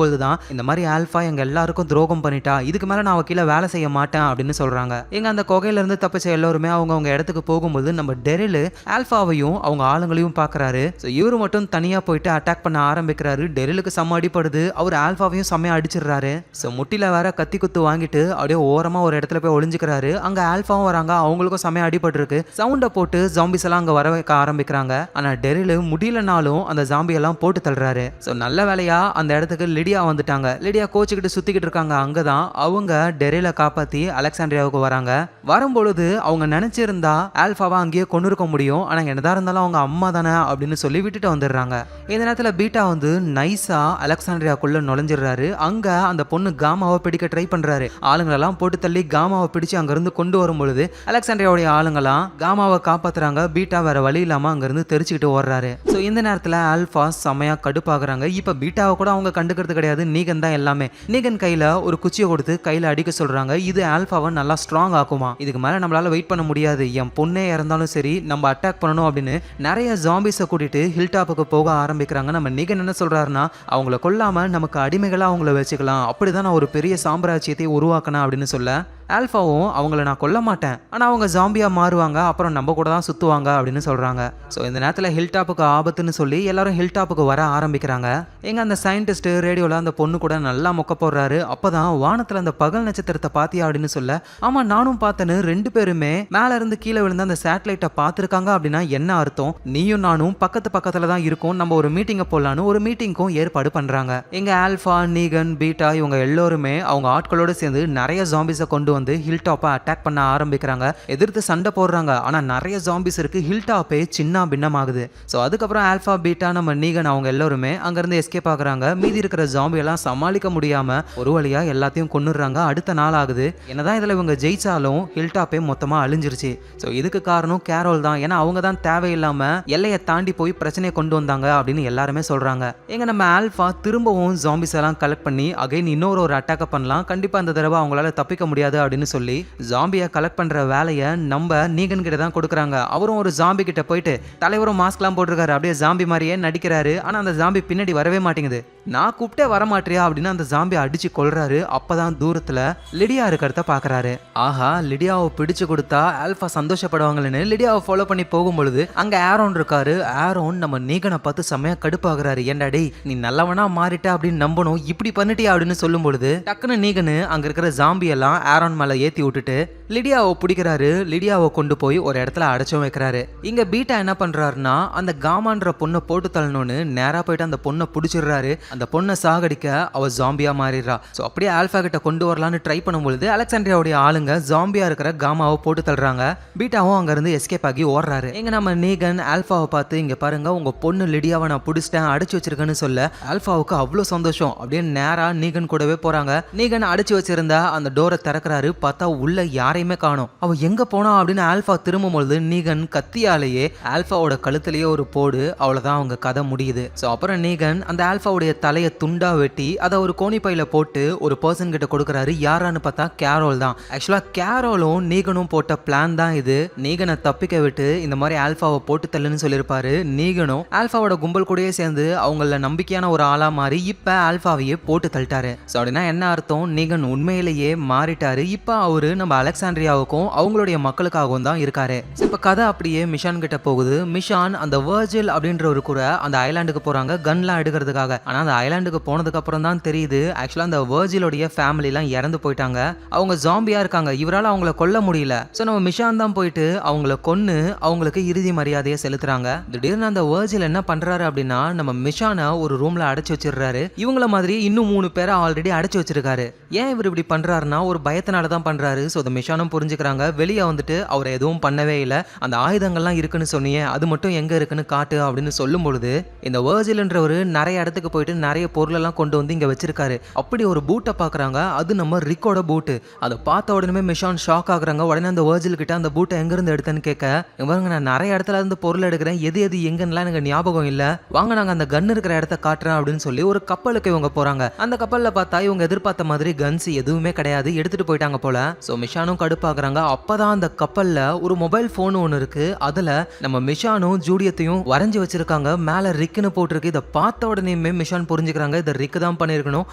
போது தான் இந்த மாதிரி ஆல்பா எங்க எல்லாருக்கும் துரோகம் பண்ணிட்டா, இதுக்கு மேல நான் அவ கீழே வேலை செய்ய மாட்டேன் அப்படின்னு சொல்றாங்க. எங்க அந்த குகையில இருந்து தப்பிச்ச எல்லாருமே அவங்க இடத்துக்கு போகும்போது நம்ம டெரில் ஆல்பாவையும் அவங்க ஆளுங்களையும் பாக்குறாரு. ஸோ இவரு மட்டும் தனியா போயிட்டு அட்டாக் பண்ண ஆரம்பிக்கிறாரு. டெரிலுக்கு செம்ம அடிப்படுது. அவர் ஆல்பாவையும் செம்மையா அடிச்சிடுறாரு. ஸோ முட்டில வேற கத்தி குத்து வாங்கிட்டு அப்படியே ஓரமா ஒரு இடத்துல போய் ஒளிஞ்சுக்கிறாரு. அங்க ஆல்பாவும் வராங்க. அவங்களுக்கும் செம்மையா அடிபட்டு இருக்கு. சவுண்ட போட்டு ஜாம்பிஸ் எல்லாம் அங்க வர வைக்க ஆரம்பிக்கிறாங்க. ஆனா டெரில் முடியலனாலும் அந்த ஜாம்பி எல்லாம் போட்டு தள்ளுறாரு. ஸோ நல்ல வேலையா அந்த இடத்துக்கு லிடியா வந்துட்டாங்க. லிடியா கோச்சுக்கிட்டு சுத்திக்கிட்டு இருக்காங்க. அங்கதான் அவங்க டெரில காப்பாத்தி அலெக்சாண்ட்ரியாவுக்கு வராங்க. வரும்பொழுது அவங்க நினைச்சிருந்தா ஆல்பாவா அங்கேயே கொண்டு இருக்க முடியும். ஆனா என்னதான் இருந்தாலும் அவங்க அம்மா தானே அப்படின்னு சொல்லி விட்டுட்டு வந்துடுறாங்க. இந்த நேரத்துல பீட்டா வந்து நைஸா அலெக்சாண்ட்ரியாக்குள்ள நுழைஞ்சிடுறாரு. அங்க அந்த பொண்ணு காமாவை பிடிக்க ட்ரை பண்றாரு. ஆளுங்களெல்லாம் போட்டு தள்ளி காமாவை பிடிச்சு அங்க இருந்து கொண்டு வரும்பொழுது அலெக்சாண்ட்ரியாவுடைய ஆளுங்கெல்லாம் காமாவை காப்பாத்துறாங்க. பீட்டா வேற வழி இல்லாம அங்க இருந்து தெரிச்சுக்கிட்டு ஓடுறாரு. ஸோ இந்த நேரத்துல ஆல்பா செமையா கடுப்பாக்குறாங்க. இப்ப பீட்டாவை கூட அவங்க கண்டுக்கிறது கிடையாது. நீகன் தான் எல்லாமே. நீகன் கையில ஒரு குச்சியை கொடுத்து கையில அடிக்க சொல்றாங்க. இது ஆல்பாவை நல்லா ஸ்ட்ராங் ஆக்குமா. இதுக்கு மேல நம்மளால வெயிட் பண்ண முடியாது. என் பொண்ணே இறந்தாலும் சரி நம்ம அட்டாக் பண்ணணும் அப்படின்னு நிறைய ஜாம்பிஸை கூட்டிட்டு ஹில் டாப்புக்கு போக ஆரம்பிக்கிறாங்க. நம்ம நீகன் என்ன சொல்றாருன்னா, அவங்கள கொல்லாம நமக்கு அடிமைகளா அவங்கள வச்சுக்கலாம், அப்படிதான் நான் ஒரு பெரிய சாம்ராஜ்யத்தை உருவாக்கினேன் அப்படின்னு சொல்ல ஆல்பாவும் அவங்கள நான் கொல்ல மாட்டேன், ஆனா அவங்க ஜாம்பியா மாறுவாங்க, அப்புறம் நம்ம கூட தான் சுத்துவாங்க அப்படின்னு சொல்றாங்க. ஸோ இந்த நேரத்தில் ஹில் டாப்புக்கு ஆபத்துன்னு சொல்லி எல்லாரும் ஹில் டாப்புக்கு வர ஆரம்பிக்கிறாங்க. எங்க அந்த சயின்டிஸ்ட் ரேடியோல அந்த பொண்ணு கூட நல்லா மொக்க போடுறாரு. அப்பதான் வானத்துல அந்த பகல் நட்சத்திரத்தை பாத்தியா அப்படின்னு சொல்ல, ஆமா நானும் பார்த்தேன்னு 2 பேருமே மேல இருந்து கீழே விழுந்த அந்த சேட்டலைட்டை பார்த்துருக்காங்க. அப்படின்னா என்ன அர்த்தம், நீயும் நானும் பக்கத்துல தான் இருக்கும், நம்ம ஒரு மீட்டிங்கை போடலான்னு ஒரு மீட்டிங்கும் ஏற்பாடு பண்றாங்க. எங்க ஆல்பா, நீகன், பீட்டா இவங்க எல்லோருமே அவங்க ஆட்களோட சேர்ந்து நிறைய ஜாம்பிஸை கொண்டு வந்து ஹில் டாப்பை அட்டாக் பண்ண ஆரம்பிக்கிறாங்க. எதிர்த்து சண்டை போடுறாங்க. ஆனா நிறைய ஜாம்பிஸ் இருக்கு. ஹில் டாப்பே சின்ன பின்னமாகுது. ஸோ அதுக்கப்புறம் ஆல்பா, பீட்டா, நம்ம நீகன் அவங்க எல்லாருமே அங்கிருந்து எஸ்கேப் ஆகுறாங்க. மீதி இருக்கிற ஜாம்பி எல்லாம் சமாளிக்க முடியாம ஒரு வழியா எல்லாத்தையும் கொன்னுடுறாங்க. அடுத்த நாள் ஆகுது. என்னதான் இதுல இவங்க ஜெயிச்சாலும் ஹில் டாப்பே மொத்தமா அழிஞ்சிருச்சு. ஸோ இதுக்கு காரணம் கேரோல் தான். ஏன்னா அவங்க தான் தேவையில்லாம எல்லையை தாண்டி போய் பிரச்சனையை கொண்டு வந்தாங்க அப்படின்னு எல்லாருமே சொல்றாங்க. எங்க நம்ம ஆல்பா திரும்பவும் ஜாம்பிஸ் எல்லாம் கலெக்ட் பண்ணி அகைன் இன்னொரு அட்டாக் பண்ணலாம், கண்டிப்பா அந்த தடவை அவங்களால தப்பிக்க முடியாது அப்படின்னு சொல்லி ஜாம்பியை கலெக்ட் பண்ற வேலையை நம்ம நீகன் கிட்ட தான் கொடுக்குறாங்க. அவரும் ஒரு ஜாம்பி கிட்ட போயிட்டு தலைவரும் மாஸ்க்லாம் போட்டிருக்காரு, அப்படியே ஜாம்பி மாதிரியே நடிக்கிறாரு. ஆனா அந்த ஜாம்பி பின்னாடி வரவே மாட்டேங்குது. நான் கூப்பிட்டே வரமாட்டியா அப்படின்னு அந்த ஜாம்பி அடிச்சு கொள்றாரு. அப்பதான் தூரத்துல லிடியா இருக்கிறத பாக்குறாரு. ஆஹா, லிடியாவை பிடிச்சு கொடுத்தா ஆல்பா சந்தோஷப்படுவாங்கன்னு லிடியாவை ஃபாலோ பண்ணி போகும்பொழுது அங்க ஆரோன் இருக்காரு. ஆரோன் நம்ம நீகனை பார்த்து செம்மையா கடுப்பாகிறாரு. ஏண்டா டேய், நீ நல்லவனா மாறிட்ட அப்படின்னு நம்பணும், இப்படி பண்ணிட்டியா அப்படின்னு சொல்லும் பொழுது டக்குன்னு நீகனு அங்க இருக்கிற ஜாம்பி எல்லாம் ஆரோன் மேல ஏத்தி விட்டுட்டு லிடியாவை பிடிக்கிறாரு. லிடியாவை கொண்டு போய் ஒரு இடத்துல அடைச்சும் வைக்கிறாரு. இங்க பீட்டா என்ன பண்றாருன்னா, அந்த காமான்ற பொண்ணை போட்டு தள்ளணும்னு நேரா போயிட்டு அந்த பொண்ணை பிடிச்சிடுறாரு. அந்த பொண்ணை சாகடிக்க அவ ஜாம்பியா மாறிடுறா. ஸோ அப்படியே ஆல்பா கிட்ட கொண்டு வரலான்னு ட்ரை பண்ணும்பொழுது அலெக்சாண்ட்ரியாவுடைய ஆளுங்க ஜாம்பியா இருக்கிற காமாவை போட்டு தள்ளுறாங்க. பீட்டாவும் அங்க இருந்து எஸ்கேப் ஆகி ஓடுறாரு. எங்க நம்ம நீகன் ஆல்பாவை பார்த்து, இங்க பாருங்க உங்க பொண்ணு லிடியாவை நான் பிடிச்சிட்டேன், அடைச்சு வச்சிருக்கேன்னு சொல்ல ஆல்பாவுக்கு அவ்வளோ சந்தோஷம். அப்படியே நேரா நீகன் கூடவே போறாங்க. நீகன் அடைச்சு வச்சிருந்தா அந்த டோரை திறக்கிறாரு. பார்த்தா உள்ள யாரையுமே காணோம். அவ எங்க போனா அப்படின்னு ஆல்பா திரும்பும்பொழுது நீகன் கத்தியாலேயே ஆல்பாவோட கழுத்திலேயே ஒரு போடு. அவ்வளவுதான் அவங்க கதை முடியுது. ஸோ அப்புறம் நீகன் அந்த ஆல்பாவுடைய தலையை துண்டா வெட்டி அதை ஒரு கோணிப்பையில போட்டு ஒரு பர்சன் கிட்ட கொடுக்கறாரு. யாரான்னு பார்த்தா கேரோல் தான். ஆக்சுவலா கேரோலும் நீகனும் போட்ட பிளான் தான் இது. நீகனை தப்பிக்க விட்டு இந்த மாதிரி ஆல்பாவை போட்டு தள்ளுன்னு சொல்லியிருப்பாரு. நீகனும் ஆல்பாவோட கும்பல் கூடயே சேர்ந்து அவங்கள நம்பிக்கையான ஒரு ஆளா மாறி இப்ப ஆல்பாவையே போட்டு தள்ளிட்டாரு. ஸோ அப்படின்னா என்ன அர்த்தம், நீகன் உண்மையிலேயே மாறிட்டாரு. இப்ப அவரு நம்ம அலெக்சாண்ட்ரியாவுக்கும் அவங்களுடைய மக்களுக்காகவும் தான் இருக்காரு. இப்ப கதை அப்படியே மிஷான் கிட்ட போகுது. மிஷான் அந்த வர்ஜில் அப்படின்ற ஒரு கூட அந்த ஐலாண்டுக்கு போறாங்க கன்லாம் எடுக்கிறதுக்காக. ஆனா அந்த ஐலாண்டுக்கு போனதுக்கு அப்புறம் தான் தெரியுது ஆக்சுவலா அந்த வர்ஜிலோடைய ஃபேமிலி எல்லாம் இறந்து போயிட்டாங்க. அவங்க ஜாம்பியா இருக்காங்க. இவரால் அவங்கள கொல்ல முடியல. சோ நம்ம மிஷான் தான் போயிட்டு அவங்கள கொன்னு அவங்களுக்கு இறுதி மரியாதையை செலுத்துறாங்க. திடீர்னு அந்த வர்ஜில் என்ன பண்றாரு அப்படின்னா, நம்ம மிஷானை ஒரு ரூம்ல அடைச்சு வச்சிடுறாரு. இவங்கள மாதிரி இன்னும் 3 பேரை ஆல்ரெடி அடைச்சு வச்சிருக்காரு. ஏன் இவர் இப்படி பண்றாருன்னா ஒரு பயத்தினால தான் பண்றாரு. ஸோ அந்த மிஷானும் புரிஞ்சுக்கிறாங்க. வெளியே வந்துட்டு அவரை எதுவும் பண்ணவே இல்லை, அந்த ஆயுதங்கள்லாம் இருக்குன்னு சொன்னியே அது மட்டும் எங்க இருக்குன்னு காட்டு அப்படின்னு சொல்லும் பொழுது இந்த வர்ஜில்ன்றவர் நிறைய இடத்துக்கு போயிட்டு நிறைய பொருளெல்லாம் கொண்டு வந்து இங்க வச்சிருக்காரு. அப்படி ஒரு பூட்டை பாக்குறாங்க. அது நம்ம ரிக்கோட பூட்டு. அதை பார்த்த உடனே மிஷான் ஷாக் ஆகுறாங்க. உடனே அந்த வர்ஜில் கிட்ட அந்த பூட்டை எங்க இருந்து எடுத்தேன்னு கேட்க, இவங்க நான் நிறைய இடத்துல இருந்து பொருள் எடுக்கிறேன், எது எது எங்கன்னுலாம் எனக்கு ஞாபகம் இல்ல, வாங்க நாங்க அந்த கன் இருக்கிற இடத்த காட்டுறேன் அப்படின்னு சொல்லி ஒரு கப்பலுக்கு இவங்க போறாங்க. அந்த கப்பல்ல பார்த்தா இவங்க எதிர்பார்த்த மாதிரி கன்ஸ் எதுவுமே கிடையாது, எடுத்துட்டு போயிட்டாங்க போல. சோ மிஷானும் கடுப்பாக்குறாங்க. அப்பதான் அந்த கப்பல்ல ஒரு மொபைல் போன் ஒன்னு இருக்கு. அதுல நம்ம மிஷானும் ஜூடியத்தையும் வரைஞ்சு வச்சிருக்காங்க. மேல ரிக்னு போட்டிருக்கு. இதை பார்த்த உடனே மிஷான் புரிஞ்சுக்கிறாங்க இதை ரிக் தான் பண்ணிருக்கணும்.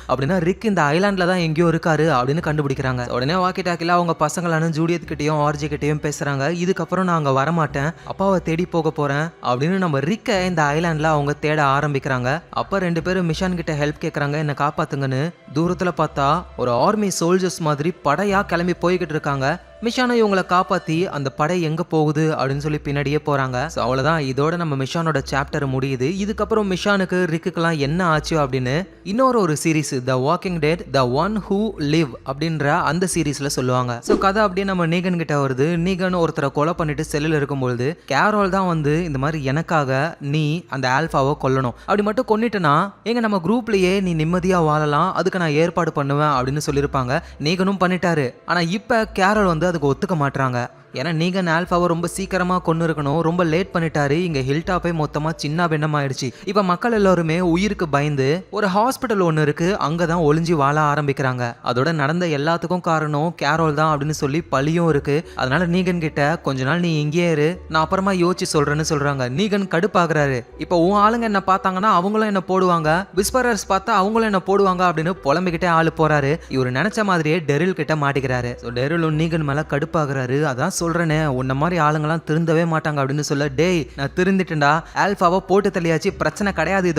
அப்படின்னா ரிக் இந்த ஐலாண்ட்ல தான் எங்கேயோ இருக்காரு அப்படின்னு கண்டுபிடிக்கிறாங்க. உடனே வாக்கி டாக்கில அவங்க பசங்களான ஜூடியத் கிட்டையும் ஆர்ஜி கிட்டையும் பேசுறாங்க. இதுக்கப்புறம் நான் அங்க வரமாட்டேன், அப்பாவை தேடி போக போறேன் அப்படின்னு நம்ம ரிக்க இந்த ஐலாண்ட்ல அவங்க தேட ஆரம்பிக்கிறாங்க. அப்ப ரெண்டு பேரும் மிஷான் கிட்ட ஹெல்ப் கேட்கறாங்க, என்ன காப்பாத்துங்கன்னு. தூரத்துல பார்த்தா ஒரு ஆர்மி சோல்ஜர்ஸ் மாதிரி படையா கிளம்பி போய்கிட்டு இருக்காங்க. மிஷானை இவங்களை காப்பாத்தி அந்த படை எங்க போகுது அப்படின்னு சொல்லி பின்னாடியே போறாங்க. அவ்வளவுதான், இதோட நம்ம மிஷானோட சாப்டர் முடியுது. இதுக்கப்புறம் மிஷானுக்கு ரிக்குலாம் என்ன ஆச்சு அப்படின்னு இன்னொரு series the walking dead the one who live அப்படின்ற அந்த சீரீஸ்ல சொல்லுவாங்க. ஸோ கதை அப்படியே நம்ம நீகன் கிட்ட வருது. நீகன் ஒருத்தரை கொலை பண்ணிட்டு செல்லில் இருக்கும்பொழுது கேரோல் தான் வந்து இந்த மாதிரி எனக்காக நீ அந்த ஆல்ஃபாவை கொல்லணும், அப்படி மட்டும் கொன்னிட்டனா எங்க நம்ம குரூப்லயே நீ நிம்மதியா வாழலாம், அதுக்கு நான் ஏற்பாடு பண்ணுவேன் அப்படின்னு சொல்லியிருப்பாங்க. நீகனும் பண்ணிட்டாரு. ஆனா இப்ப கேரோல் வந்து அதுக்கு ஒத்துக்க மாட்டாங்க. ஏன்னா நீகன் ஆல்ஃபாவை ரொம்ப சீக்கிரமா கொண்டு இருக்கணும், ரொம்ப லேட் பண்ணிட்டாரு. இங்க ஹில்டாப்பே மொத்தமா சின்ன பின்னமாயிடுச்சு. இப்ப மக்கள் எல்லாருமே உயிருக்கு பயந்து ஒரு ஹாஸ்பிட்டல் ஒன்று இருக்கு, அங்கதான் ஒளிஞ்சு வாழ ஆரம்பிக்கிறாங்க. அதோட நடந்த எல்லாத்துக்கும் காரணம் கேரோல் தான் அப்படின்னு சொல்லி பழியும் இருக்கு. அதனால நீகன் கிட்ட கொஞ்ச நாள் நீ இங்கேயே இரு, நான் அப்புறமா யோசிச்சு சொல்றேன்னு சொல்றாங்க. நீகன் கடுப்பாக்குறாரு. இப்ப உன் ஆளுங்க என்ன பார்த்தாங்கன்னா அவங்களும் என்ன போடுவாங்க, விஸ்பரர்ஸ் பார்த்தா அவங்களும் என்ன போடுவாங்க அப்படின்னு புலம்பிக்கிட்டே ஆளு போறாரு. இவர் நினைச்ச மாதிரியே டெரில் கிட்ட மாட்டிக்கிறாரு. டெரிலும் நீகன் மேல கடுப்பாக்குறாரு. அதான் சொல்றேனே உன்ன மாதிரி ஆளுங்கெல்லாம் திருந்தவே மாட்டாங்க அப்படின்னு சொல்ல, டேய் நான் திருந்திட்டேன்டா, ஆல்ஃபாவை போட்டு தள்ளியாச்சு, பிரச்சனை கிடையாது.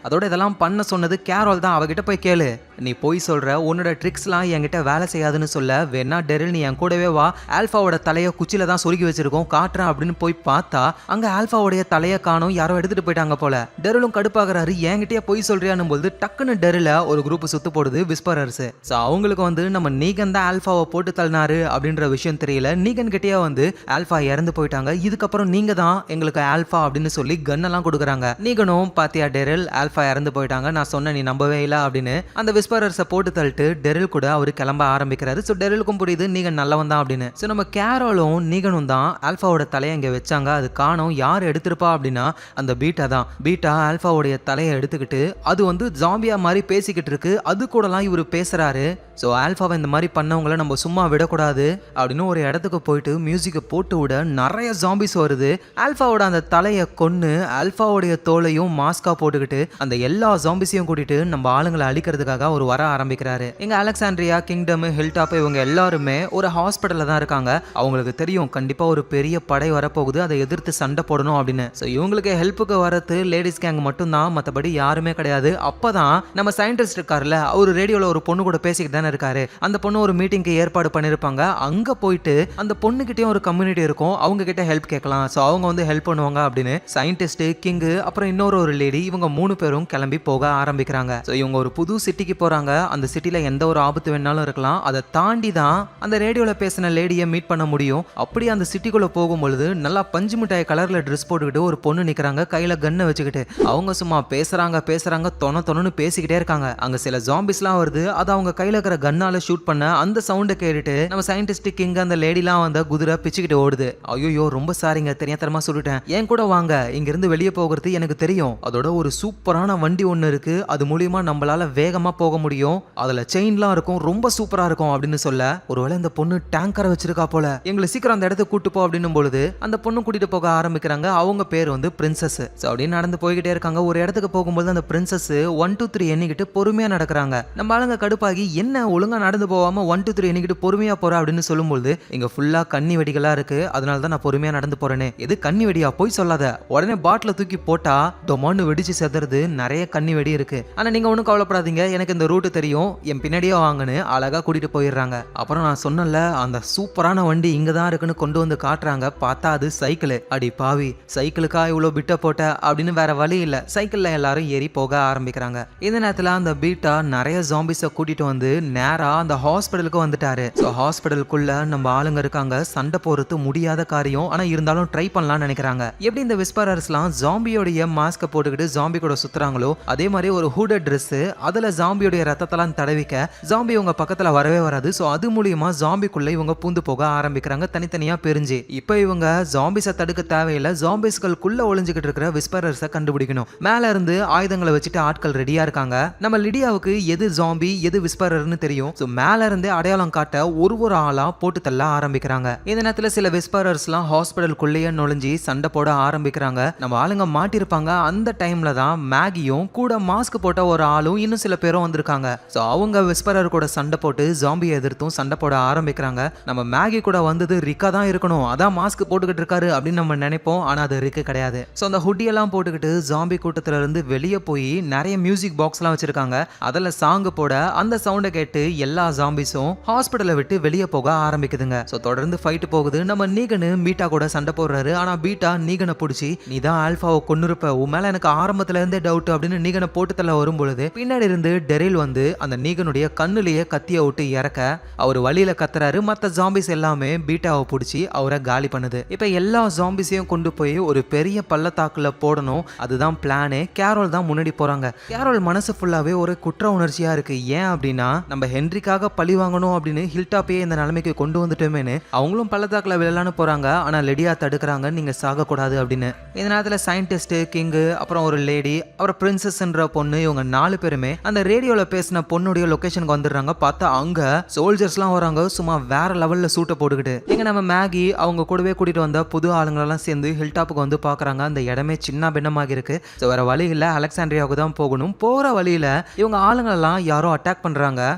அதோட இதெல்லாம் பண்ண சொன்னது கேரோல் தான், அவகிட்ட போய் கேளு. நீ போய் சொல்ற, உன்னோட ட்ரிக்ஸ்லாம் என்கிட்ட வேலை செய்யாதுன்னு சொல்ல, வேணா டெரில் நீ என் கூடவே வா, ஆல்ஃபாவோட தலையை குச்சியில தான் சொருகி வச்சிருக்கோம், காட்டுறேன் அப்படின்னு போய் பார்த்தா அங்க ஆல்ஃபாவோடைய தலையை காணும், யாரோ எடுத்துட்டு போயிட்டாங்க போல. டெரிலும் கடுப்பாகிறாரு, என்கிட்டயே போய் சொல்றியான்னு போது டக்குன்னு டெரில ஒரு குரூப் சுத்து போடுது விஸ்பரர்ஸ். ஸோ அவங்களுக்கு வந்து நம்ம நீகன் தான் ஆல்ஃபாவை போட்டு தள்ளினாரு அப்படின்ற விஷயம் தெரியல. நீகன் கிட்டே வந்து ஆல்ஃபா இறந்து போயிட்டாங்க, இதுக்கப்புறம் நீங்க தான் எங்களுக்கு ஆல்ஃபா அப்படின்னு சொல்லி கன்னெல்லாம் கொடுக்குறாங்க. நீகனும் பாத்தியா டெரில், ஆல்ஃபா இறந்து போயிட்டாங்க, நான் சொன்ன நீ நம்பவே இல்லை அப்படின்னு அந்த விஸ்பரர்ஸை போட்டு தள்ளிட்டு டெரில் கூட அவரு கிளம்ப ஆரம்பிக்கிறாரு. ஸோ டெரிலுக்கும் புரியுது நீகன் நல்லவன் தான் அப்படின்னு. ஸோ நம்ம கேரோலும் நீகனும் தான் ஆல்ஃபாவோட தலையை இங்கே வச்சாங்க, அது காணும், யார் எடுத்திருப்பா அப்படின்னா அந்த பீட்டா தான். பீட்டா ஆல்ஃபாவோடைய தலையை எடுத்துக்கிட்டு அது வந்து ஜாம்பியா மாதிரி பேசிக்கிட்டு இருக்கு, அது கூடலாம் இவர் பேசுறாரு. ஸோ ஆல்ஃபாவை இந்த மாதிரி பண்ணவங்களை நம்ம சும்மா விடக்கூடாது அப்படின்னு ஒரு இடத்துக்கு போயிட்டு மியூசிக்கை போட்டு விட நிறைய ஜாம்பிஸ் வருது. ஆல்ஃபாவோட அந்த தலையை கொன்னு ஆல்ஃபாவோடைய தோலையும் மாஸ்கா போட்டுக்கிட்டு அந்த எல்லா ஜாம்பிஸையும் கூட்டிட்டு நம்ம ஆளுங்களை அழிக்கிறதுக்காக ஒரு வர ஆரம்பிக்கிறாரு. எங்க அலெக்சாண்ட்ரியா, கிங்டம், ஹில்டாப் இவங்க எல்லாருமே ஒரு ஹாஸ்பிட்டல்ல தான் இருக்காங்க. அவங்களுக்கு தெரியும் கண்டிப்பா ஒரு பெரிய படை வரப்போகுது, அதை எதிர்த்து சண்டை போடணும் அப்படின்னு. ஸோ இவங்களுக்கு ஹெல்ப்புக்கு வரது லேடிஸ் கேங் மட்டும் தான், மற்றபடி யாருமே கிடையாது. அப்பதான் நம்ம சயின்டிஸ்ட் இருக்காருல்ல, அவர் ரேடியோல ஒரு பொண்ணு கூட பேசிக்கிட்டு தானே இருக்காரு. அந்த பொண்ணு ஒரு மீட்டிங்க்கு ஏற்பாடு பண்ணிருப்பாங்க. அங்க போயிட்டு அந்த பொண்ணுகிட்டயும் ஒரு கம்யூனிட்டி இருக்கும், அவங்க கிட்ட ஹெல்ப் கேட்கலாம், ஸோ அவங்க வந்து ஹெல்ப் பண்ணுவாங்க அப்படின்னு சயின்டிஸ்ட், கிங், அப்புறம் இன்னொரு லேடி, இவங்க 3 பேரும் கிளம்பி போக ஆரம்பிக்கிறாங்க. ஸோ இவங்க ஒரு புது சிட்டிக்கு போறாங்க. அந்த சிட்டில எந்த ஒரு ஆபத்து வேணாலும் இருக்கலாம், அதை தாண்டி தான் அந்த ரேடியோல பேசின லேடியை மீட் பண்ண முடியும். அப்படி அந்த சிட்டிக்குள்ள போகும்பொழுது நல்லா பஞ்சு மிட்டாய் கலர்ல ட்ரெஸ் போட்டுக்கிட்டு ஒரு பொண்ணு நிக்கிறாங்க, கையில கன்னை வச்சுக்கிட்டு. அவங்க சும்மா பேசுறாங்க தொணன்னு பேசிக்கிட்டே இருக்காங்க. அங்க சில ஜாம்பிஸ்லாம் வருது, அதை அவங்க கையில இருக்கிற கன்னால ஷூட் பண்ண அந்த சவுண்டை கேட்டுட்டு நம்ம சயின்டிஸ்ட், கிங், அந்த லேடிலாம் வந்து குதிரை பிச்சுக்கிட்டு ஓடுது. ஐயோ ரொம்ப சாரிங்க, தெரியாதரமா சொல்லிட்டேன், என் கூட வாங்க, இங்க இருந்து வெளியே போகிறது எனக்கு தெரியும், அதோட ஒரு சூப்பரான வண்டி ஒன்று இருக்கு, அது மூலியமா நம்மளால வேகமா போக முடியும், அதுல செயின்லாம் இருக்கும், ரொம்ப சூப்பரா இருக்கும் அப்படின்னு சொல்ல, ஒருவேளை இந்த பொண்ணு டேங்கரை வச்சிருக்கா போல, எங்களை சீக்கிரம் அந்த இடத்துக்கு கூட்டு போ அப்படின்னும் பொழுது அந்த பொண்ணு கூட்டிட்டு போக ஆரம்பிக்கிறாங்க. அவங்க பேர் வந்து பிரின்சஸ். அப்படியே நடந்து போய்கிட்டே இருக்காங்க. ஒரு இடத்துக்கு போகும்போது அந்த பிரின்சஸ் 1 2 3 எண்ணிக்கிட்டு பொறுமையா நடக்கிறாங்க. நம்ம ஆளுங்க கடுப்பாகி என்ன ஒழுங்கா நடந்து போகாம 1 2 3 எண்ணிக்கிட்டு பொறுமையா போற அப்படின்னு சொல்லும்போது இங்க ஃபுல்லா கண்ணி வெடிகளா இருக்கு, அதனால தான் நான் பொறுமையா நடந்து போறேனே. எது கண்ணி வெடியா, போய் சொல்லாத, உடனே பாட்டில தூக்கி போட்டா டொமான்னு வெடிச்சு செதறது, நிறைய கண்ணி வெடி இருக்கு. ஆனா நீங்க ஒன்றும் கவலைப்படாதீங்க, எனக்கு இந்த ரூட் தெரியும், என் பின்னாடியே வாங்கன்னு அழகா கூட்டிட்டு போயிடுறாங்க. அப்புறம் நான் சொன்னல அந்த சூப்பரான வண்டி இங்க தான் இருக்குன்னு கொண்டு வந்து காட்டுறாங்க. பார்த்தா அது சைக்கிள். அடி பாவி, சைக்கிளுக்கா இவ்வளோ பிட்ட போட்ட அப்படின்னு வேற வழி இல்ல, சைக்கிள்ல எல்லாரும் ஏறி போக ஆரம்பிக்கிறாங்க. இந்த நேரத்துல அந்த பீட்டா நிறைய ஜாம்பிஸை கூட்டிட்டு வந்து நேரா அந்த ஹாஸ்பிட்டலுக்கு வந்துட்டாரு. ஸோ ஹாஸ்பிட்டலுக்குள்ள நம்ம ஆளுங்க இருக்காங்க, சண்டை போறது முடியாத காரியம். ஆனா இருந்தாலும் ட்ரை பண்ணலாம்னு நினைக்கிறாங்க. எப்படி இந்த விஸ்பரர்ஸ்லாம் ஜாம்பியோடைய மாஸ்க போட்டுக்கிட்டு ஜாம்பி கூட சுத்துறாங்களோ அதே மாதிரி ஒரு ஹூடட் Dress அதுல ஜாம்பியோடைய ரத்தத்தெல்லாம் தடவிக்க ஜாம்பி உங்க பக்கத்துல வரவே வராது. சோ அது மூலியமா ஜாம்பிக்குள்ள இவங்க பூந்து போக ஆரம்பிக்கிறாங்க தனித்தனியா பிரிஞ்சு. இப்போ இவங்க ஜாம்பிஸை தடுக்க தேவையில்லை, ஜாம்பிஸ்களுக்குள்ள ஒளிஞ்சுக்கிட்டு இருக்கிற விஸ்பரர்ஸை கண்டுபிடிக்கணும். மேல இருந்து ஆயுதங்களை வச்சுட்டு ஆட்கள் ரெடியா இருக்காங்க. நம்ம லிடியாவுக்கு எது ஜாம்பி எது விஸ்பரர்னு தெரியும். சோ மேல இருந்தே அடையாளம் காட்ட ஒரு ஆளா போட்டு தள்ள ஆரம்பிக்கிறாங்க. இந்த நேரத்துல சில விஸ்பரர்ஸ்லாம் ஹாஸ்பிடலுக்குள்ளேயே நுழைஞ்சு சண்டை போட ஆரம்பிக்கிறாங்க. நம்ம ஆளுங்க மாட்டிருப்பாங்க. அந்த டைம்ல தான் மேகியும் கூட மாஸ்க் போட்ட ஒரு ஆளும் இன்னும் சில பேரும் வந்திருக்காங்க. சோ அவங்க விஸ்பரர் கூட சண்டை போட்டு ஜாம்பியை எதிர்த்தும் சண்டை போட ஆரம்பிக்கிறாங்க. நம்ம மேகி கூட வந்தது ரிக்கா தான் இருக்கணும், அதான் மாஸ்க் போட்டுக்கிட்டு இருக்காரு அப்படின்னு நம்ம நினைப்போம். ஆனா அது ரிக்கு கிடையாது. சோ அந்த ஹுட்டி எல்லாம் போட்டுக்கிட்டு ஜாம்பி கூட்டத்துல இருந்து வெளியே போய் நிறைய மியூசிக் பாக்ஸ் எல்லாம் வச்சிருக்காங்க. அதுல சாங் போட அந்த சவுண்டை கேட்டு எல்லா ஜாம்பிஸும் ஹாஸ்பிடலை விட்டு வெளியே போக ஆரம்பிக்குதுங்க. சோ தொடர்ந்து ஃபைட் போகுது. நம்ம நீகனு பீட்டா கூட சண்டை போடுறாரு. ஆனா பீட்டா நீகனை பிடிச்சி நீ தான் ஆல்பாவை கொன்னுருப்ப, உன் மேல எனக்கு ஆரம்பத்துல இருந்தே டவுட் அப்படின்னு நீகனை போட்டு தள்ள வரும் பொழுது பின்னாடி இருந்து டெரில் வந்து அந்த நீகனுடைய கண்ணுலயே கத்திய விட்டு இறக்க அவர் வழியில கத்துறாரு. மத்த ஜாம்பிஸ் எல்லாமே பீட்டாவை பிடிச்சி அவரை காலி பண்ணுது. இப்ப எல்லா ஜாம்பிஸையும் கொண்டு போய் ஒரு பெரிய பள்ளத்தாக்குல போடணும், அதுதான் பிளானே. கேரோல் தான் முன்னாடி போறாங்க. கேரோல் மனசு ஃபுல்லாவே ஒரு குற்ற உணர்ச்சியா இருக்கு. ஏன் அப்படின்னா நம்ம ஹென்ரிக்காக பழி வாங்கணும் அப்படின்னு ஹில்டாப்பே இந்த நிலைமைக்கு கொண்டு வந்துட்டோமேனு அவங்களும் பள்ளத்தாக்குல விழலான்னு போறாங்க. ஆனா லெடியா தடுக்கிறாங்க, நீங்க சாக கூடாது அப்படின்னு. இந்த நேரத்துல சயின்டிஸ்ட், கிங்கு, அப்புறம் ஒரு லேடி, அப்புறம் பிரின்சஸ்ன்ற பொண்ணு, இவங்க 4 பேருமே அந்த ரேடியோல பேசின பொண்ணுடைய லொகேஷனுக்கு வந்துடுறாங்க. பார்த்தா அங்க சோல்ஜர்ஸ்லாம் வராங்க, சும்மா வேற லெவல்ல சூட்டை போட்டுக்கிட்டு. எங்க நம்ம மேகி அவங்க கூடவே கூட்டிட்டு வந்த புது ஆளுங்களெல்லாம் சேர்ந்து ஹில்டாப்புக்கு வந்து பாக்குறாங்க. அந்த இடமே சின்ன பின்னமாக இருக்கு. ஸோ வேற வழி இல்லை, அலெக்சாண்ட்ரியாவுக்கு தான் போகணும். போற வழியில இவங்க ஆளுங்களெல்லாம் யாரோ அட்டாக் பண்றாங்க.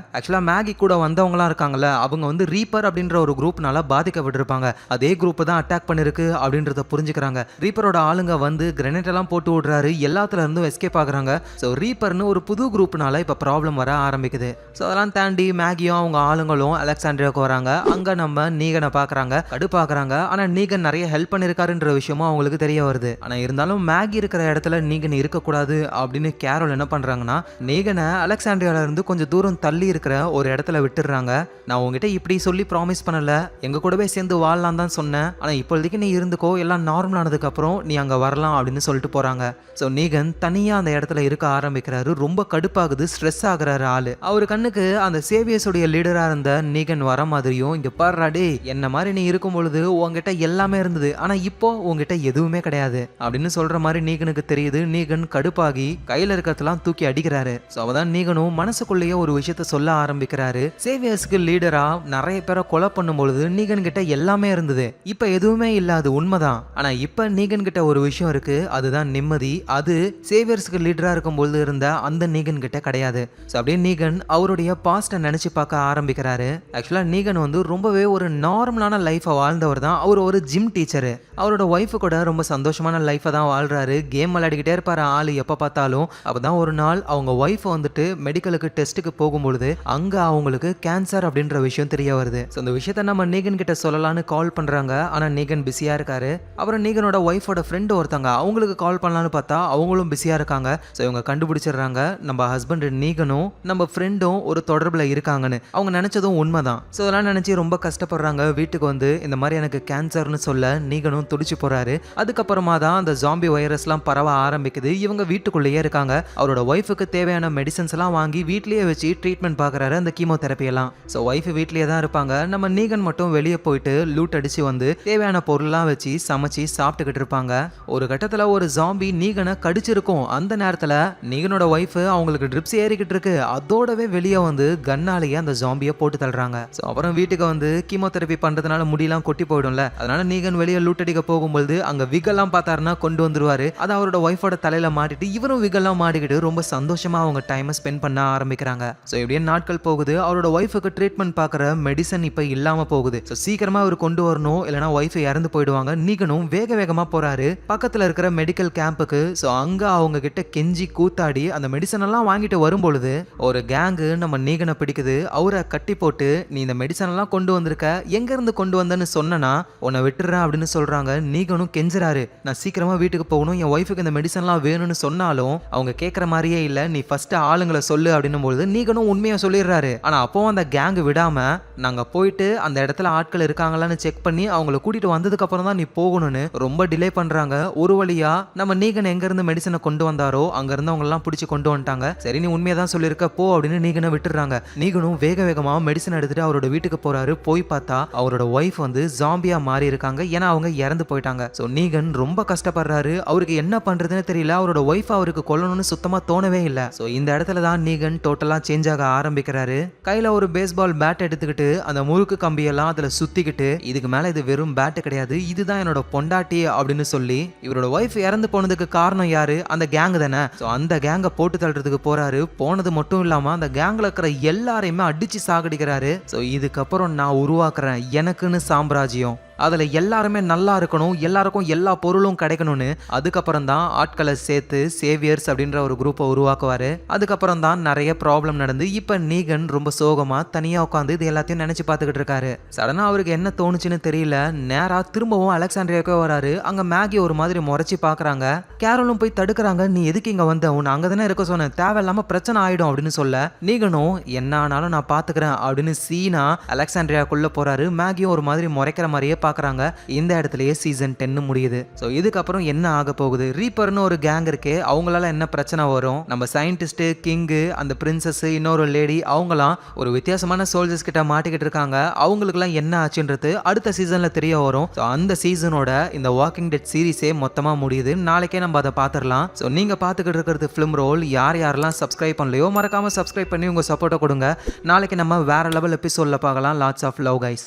ஆக்சுவலா மேகி கூட வந்தவங்கலாம் இருக்காங்கல்ல, அவங்க வந்து ரீப்பர் அப்படின்ற ஒரு குரூப்னால பாதிக்கப்பட்டிருப்பாங்க. அதே குரூப் தான் அட்டாக் பண்ணிருக்கு அப்படின்றத புரிஞ்சுக்கிறாங்க. ரீப்பரோட ஆளுங்க வந்து கிரெனேட் எல்லாம் போட்டு விடுறாரு, எல்லாத்துல இருந்தும் எஸ்கேப் ஆகுறாங்க. ஸோ ரீப்பர்னு ஒரு புது குரூப்னால இப்ப ப்ராப்ளம் வர ஆரம்பிக்குது. ஸோ அதெல்லாம் தாண்டி மேகியும் அவங்க ஆளுங்களும் அலெக்சாண்ட்ரியாவுக்கு வராங்க. அங்க நம்ம நீகனை பாக்குறாங்க, கடுப்பாக்குறாங்க. ஆனா நீகன் நிறைய ஹெல்ப் பண்ணிருக்காருன்ற விஷயமும் அவங்களுக்கு தெரிய வருது. ஆனா இருந்தாலும் மேகி இருக்கிற இடத்துல நீகன் இருக்கக்கூடாது அப்படின்னு கேரோல் என்ன பண்றாங்கன்னா நீகனை அலெக்சாண்ட்ரியால இருந்து கொஞ்சம் தூரம் தள்ளி இருக்கிற ஒரு இடத்துல விட்டுடுறாங்க. நான் உங்ககிட்ட இப்படி சொல்லி ப்ராமிஸ் பண்ணல, எங்க கூடவே சேர்ந்து வாழலாம் தான் சொன்னேன். ஆனா இப்போதைக்கு நீ இருந்துக்கோ, எல்லாம் நார்மல் ஆனதுக்கு அப்புறம் நீ அங்க வரலாம் அப்படின்னு சொல்லிட்டு போறாங்க. ஸோ நீகன் தனியா அந்த இடத்துல இருக்க ஆரம்பிக்கிறாரு. ரொம்ப கடுப்பாகுது, ஸ்ட்ரெஸ் ஆகுறாரு ஆளு. அவரு கண்ணுக்கு அந்த சேவியர்ஸுடைய லீடரா இருந்த நீகன் வர மாதிரியும், இங்க பாருடா டே, என்ன மாதிரி நீ இருக்கும் பொழுது உங்ககிட்ட எல்லாமே இருந்தது, ஆனா இப்போ உங்ககிட்ட எதுவுமே கிடையாது அப்படின்னு சொல்ற மாதிரி நீகனுக்கு தெரியுது. நீகன் கடுப்பாகி கையில இருக்கிறதெல்லாம் தூக்கி அடிக்கிறாரு. ஸோ அவதான் நீகனும் மனசுக்குள்ளேயே ஒரு விஷயத்த சொல்ல ஆரம்பிக்கிறாரு. சேவியர்ஸ்க்கு லீடரா நிறைய பேரை கொலை பண்ணும் பொழுது நீகன் கிட்ட எல்லாமே இருந்தது, இப்ப எதுவுமே இல்ல, அது உண்மைதான். ஆனா இப்ப நீகன் கிட்ட ஒரு விஷயம் இருக்கு, அதுதான் நிம்மதி. அது சேவியர்ஸ்க்கு லீடரா இருக்கும் பொழுது இருந்த அந்த நீகன் கிட்ட கிடையாது. ஸோ அப்படியே நீகன் அவருடைய பாஸ்ட்டை நினைச்சு பார்க்க ஆரம்பிக்கிறாரு. ஆக்சுவலா நீகன் வந்து ரொம்பவே ஒரு நார்மலான லைஃபை வாழ்ந்தவர் தான். அவர் ஒரு ஜிம் டீச்சரு. அவரோட ஒய்ஃபு கூட ரொம்ப சந்தோஷமான லைஃபை தான் வாழ்றாரு. கேம் விளையாடிக்கிட்டே இருப்பாரு ஆளு எப்ப பார்த்தாலும். அப்பதான் ஒரு நாள் அவங்க ஒய்ஃப் வந்துட்டு மெடிக்கலுக்கு டெஸ்ட்டுக்கு போகும்பொழுது அங்க அவங்களுக்கு கேன்சர் அப்படின்ற விஷயம் தெரிய வருது. ஸோ அந்த விஷயத்த நம்ம நீகன் கிட்ட சொல்லலான்னு கால் பண்றாங்க. ஆனா நீகன் பிஸியா இருக்காரு. அப்புறம் நீகனோட ஒய்ஃபோட ஃப்ரெண்ட் ஒருத்தங்க அவங்களுக்கு கால் பண்ணலான்னு பார்த்தா அவங்களும் பிஸியா இருக்காங்க. ஸோ இவங்க கண்டுபிடிச்சிடுறாங்க நம்ம ஹஸ்பண்ட் நீகனும் நம்ம ஃப்ரெண்டும் ஒரு தொடர்புல இருக்காங்கன்னு. அவங்க நினைச்சதும் உண்மைதான். ஸோ அதெல்லாம் நினைச்சு ரொம்ப கஷ்டப்படுறாங்க. வீட்டுக்கு வந்து இந்த மாதிரி எனக்கு கேன்சர்னு சொல்ல நீகனும் துடிச்சு போறாரு. அதுக்கப்புறமா தான் அந்த ஜாம்பி வைரஸ்லாம் பரவ ஆரம்பிக்குது. இவங்க வீட்டுக்குள்ளேயே இருக்காங்க. அவரோட ஒய்ஃபுக்கு தேவையான மெடிசன்ஸ் எல்லாம் வாங்கி வீட்லயே வச்சு ட்ரீட்மெண்ட் பார்க்கறாரு, அந்த கீமோதெரப்பி எல்லாம். ஸோ ஒய்ஃப் வீட்லயே தான் இருப்பாங்க. நம்ம நீகன் மட்டும் வெளியே போயிட்டு லூட் அடிச்சு வந்து தேவையான பொருள்லாம் வச்சு சமைச்சு சாப்பிட்டுக்கிட்டு இருப்பாங்க. ஒரு கட்டத்துல ஒரு ஜாம்பி நீகனை கடிச்சிருக்கும். அந்த நேரத்துல நீகனோட ஒய்ஃப் அவங்களுக்கு ட்ரிப்ஸ் ஏறிக்கிட்டு இருக்கு, அதோடவே வெளியே வந்து கன்னாலேயே அந்த ஜாம்பியை போட்டு தள்ளுறாங்க. ஸோ அப்புறம் வீட்டுக்கு வந்து கீமோதெரப்பி பண்றதுனால முடியெல்லாம் கொட்டி போயிடும்ல, அதனால நீகன் வெளியே லூட் அடிக்க போகும்போது அங்க விகெல்லாம் பார்த்தாருன்னா கொண்டு வந்துருவாரு. அது அவரோட ஒய்ஃபோட தலையில மாட்டிட்டு இவரும் விகெல்லாம் மாட்டிக்கிட்டு ரொம்ப சந்தோஷமா அவங்க டைமை ஸ்பெண்ட் பண்ண ஆரம்பிக்கிறாங்க. ஸோ இப்படியே நாட்கள் போகுது. அவரோட ஒய்ஃபுக்கு ட்ரீட்மெண்ட் பார்க்குற மெடிசன் இப்போ இல்லாம போகுது. ஸோ சீக்கிரமா அவர் கொண்டு வரணும், இல்லைனா ஒய்ஃப் இறந்து போயிடுவாங்க. நீகனும் வேக வேகமா போறாரு பக்கத்துல இருக்கிற மெடிக்கல் கேம்புக்கு. ஸோ அங்க அவங்க கிட்ட கெஞ்சி கூத்தாடி அந்த மெடிசன் எல்லாம் வாங்கிட்டு வரும்பொழுது ஒரு கேங்கு நம்ம நீகனை பிடிக்குது. அவரை கட்டி போட்டு நீ இந்த மெடிசன் எல்லாம் கொண்டு வந்திருக்க, எங்க இருந்து கொண்டு வந்தன்னு சொன்னா உன்னை விட்டுறேன் அப்படின்னு சொல்றாங்க. நீகனும் கெஞ்சுறாரு, நான் சீக்கிரமா வீட்டுக்கு போகணும், என் ஒய்ஃபுக்கு இந்த மெடிசன் எல்லாம் வேணும்னு சொன்னாலும் அவங்க கேட்கற மாதிரியே இல்ல, நீ ஃபர்ஸ்ட் ஆளுங்களை சொல்லு அப்படின்னும் போது நீகனும் உண்மையா சொல்லிடுறாரு. ஆனா அப்போ அந்த கேங் விடாம நாங்க போயிட்டு அந்த இடத்துல ஆட்கள் இருக்காங்களான்னு செக் பண்ணி அவங்கள கூட்டிட்டு வந்ததுக்கு அப்புறம் தான் நீ போகணும்னு ரொம்ப டிலே பண்றாங்க. ஒரு வழியா நம்ம நீகன் எங்க இருந்து மெடிசனை கொண்டு வந்தாரோ அங்க இருந்து அவங்க எல்லாம் பிடிச்சு கொண்டு வந்துட்டாங்க. சரி நீ உண்மையா தான் சொல்லிருக்க போ அப்படின்னு நீகனை விட்டுறாங்க. நீகனும் வேக வேகமா மெடிசன் எடுத்துட்டு அவரோட வீட்டுக்கு போறாரு. போய் பார்த்தா அவரோட ஒய்ஃப் வந்து ஜாம்பியா மாறி இருக்காங்க. ஏன்னா அவங்க இறந்து போயிட்டாங்க. சோ நீகன் ரொம்ப கஷ்டப்படுறாரு. அவருக்கு என்ன பண்றதுன்னு தெரியல. அவரோட ஒய்ஃப் அவருக்கு கொல்லணும்னு சுத்தமா தோணவே இல்ல. சோ இந்த இடத்துல தான் நீகன் டோட்டலா சேஞ்ச் ஆக ஆரம்பிக்கிறாரு. கையில ஒரு பேஸ்பால் பேட் எடுத்துக்கிட்டு அந்த முறுக்கு கம்பியெல்லாம் அதுல சுத்திக்கிட்டு இதுக்கு மேல இது வெறும் பேட் கிடையாது, இதுதான் என்னோட பொண்டாட்டி அப்படின்னு சொல்லி இவரோட ஒய்ஃப் இறந்து போனதுக்கு காரணம் யாரு? அந்த கேங் தானே. சோ அந்த கேங்க போட்டு தள்ளுறதுக்கு போறாரு. போனது மட்டும் இல்லாம அந்த கேங்ல இருக்கிற எல்லாரையுமே அடிச்சு சாகடிக்கிறாரு. சோ இதுக்கப்புறம் நான் உருவாக்குறேன் எனக்குன்னு சாம்ராஜ்யம், அதுல எல்லாருமே நல்லா இருக்கணும், எல்லாருக்கும் எல்லா பொருளும் கிடைக்கணும்னு அதுக்கப்புறம் தான் ஆட்களை சேர்த்து சேவியர்ஸ் அப்படின்ற ஒரு குரூப்பை உருவாக்குவாரு. அதுக்கப்புறம் தான் நிறைய ப்ராப்ளம் நடந்து இப்ப நீகன் ரொம்ப சோகமா தனியா உட்காந்து இது எல்லாத்தையும் நினைச்சு பார்த்துக்கிட்டு இருக்காரு. சடனா அவருக்கு என்ன தோணுச்சுன்னு தெரியல. நேரா திரும்பவும் அலெக்சாண்ட்ரியாவுக்கு வராரு. அங்க மேகி ஒரு மாதிரி முறைச்சு பாக்குறாங்க. கேரளும் போய் தடுக்கிறாங்க. நீ எதுக்கு இங்க வந்த? உன்னை அங்கதானே இருக்க சொன்ன, தேவையில்லாம பிரச்சனை ஆயிடும் அப்படின்னு சொல்ல நீகனும் என்ன ஆனாலும் நான் பாத்துக்கிறேன் அப்படின்னு சீனா அலெக்சாண்ட்ரியாக்குள்ள போறாரு. மேகியும் ஒரு மாதிரி முறைக்கிற மாதிரியே பாக்குறாங்க. இந்த இடத்துலயே சீசன் 10 முடியுது. சோ இதுக்கப்புறம் என்ன ஆக போகுது? ரீப்பர்னு ஒரு கேங் இருக்கே, அவங்களால என்ன பிரச்சனை வரும்? நம்ம சயின்டிஸ்ட் கிங், அந்த பிரின்சஸ், இன்னொரு லேடி, அவங்கலாம் ஒரு வித்தியாசமான சோல்ஜர்ஸ் கிட்ட மாட்டிக்கிட்டு இருக்காங்க. அவங்களுக்குலாம் என்ன ஆச்சுன்றது அடுத்த சீசன்ல தெரிய வரும். சோ அந்த சீசனோட இந்த வாக்கிங் டெட் சீரிஸே மொத்தமா முடியுது. நாளைக்கே நம்ம அதை பார்த்துடலாம். சோ நீங்க பார்த்துக்கிட்டு இருக்கிறது ஃபிலிம் ரோல். யாரெல்லாம் சப்ஸ்கிரைப் பண்ணலையோ மறக்காம சப்ஸ்கிரைப் பண்ணி உங்க சப்போர்ட்டை கொடுங்க. நாளைக்கு நம்ம வேற லெவல் எபிசோட்ல பார்க்கலாம். Lots of love guys.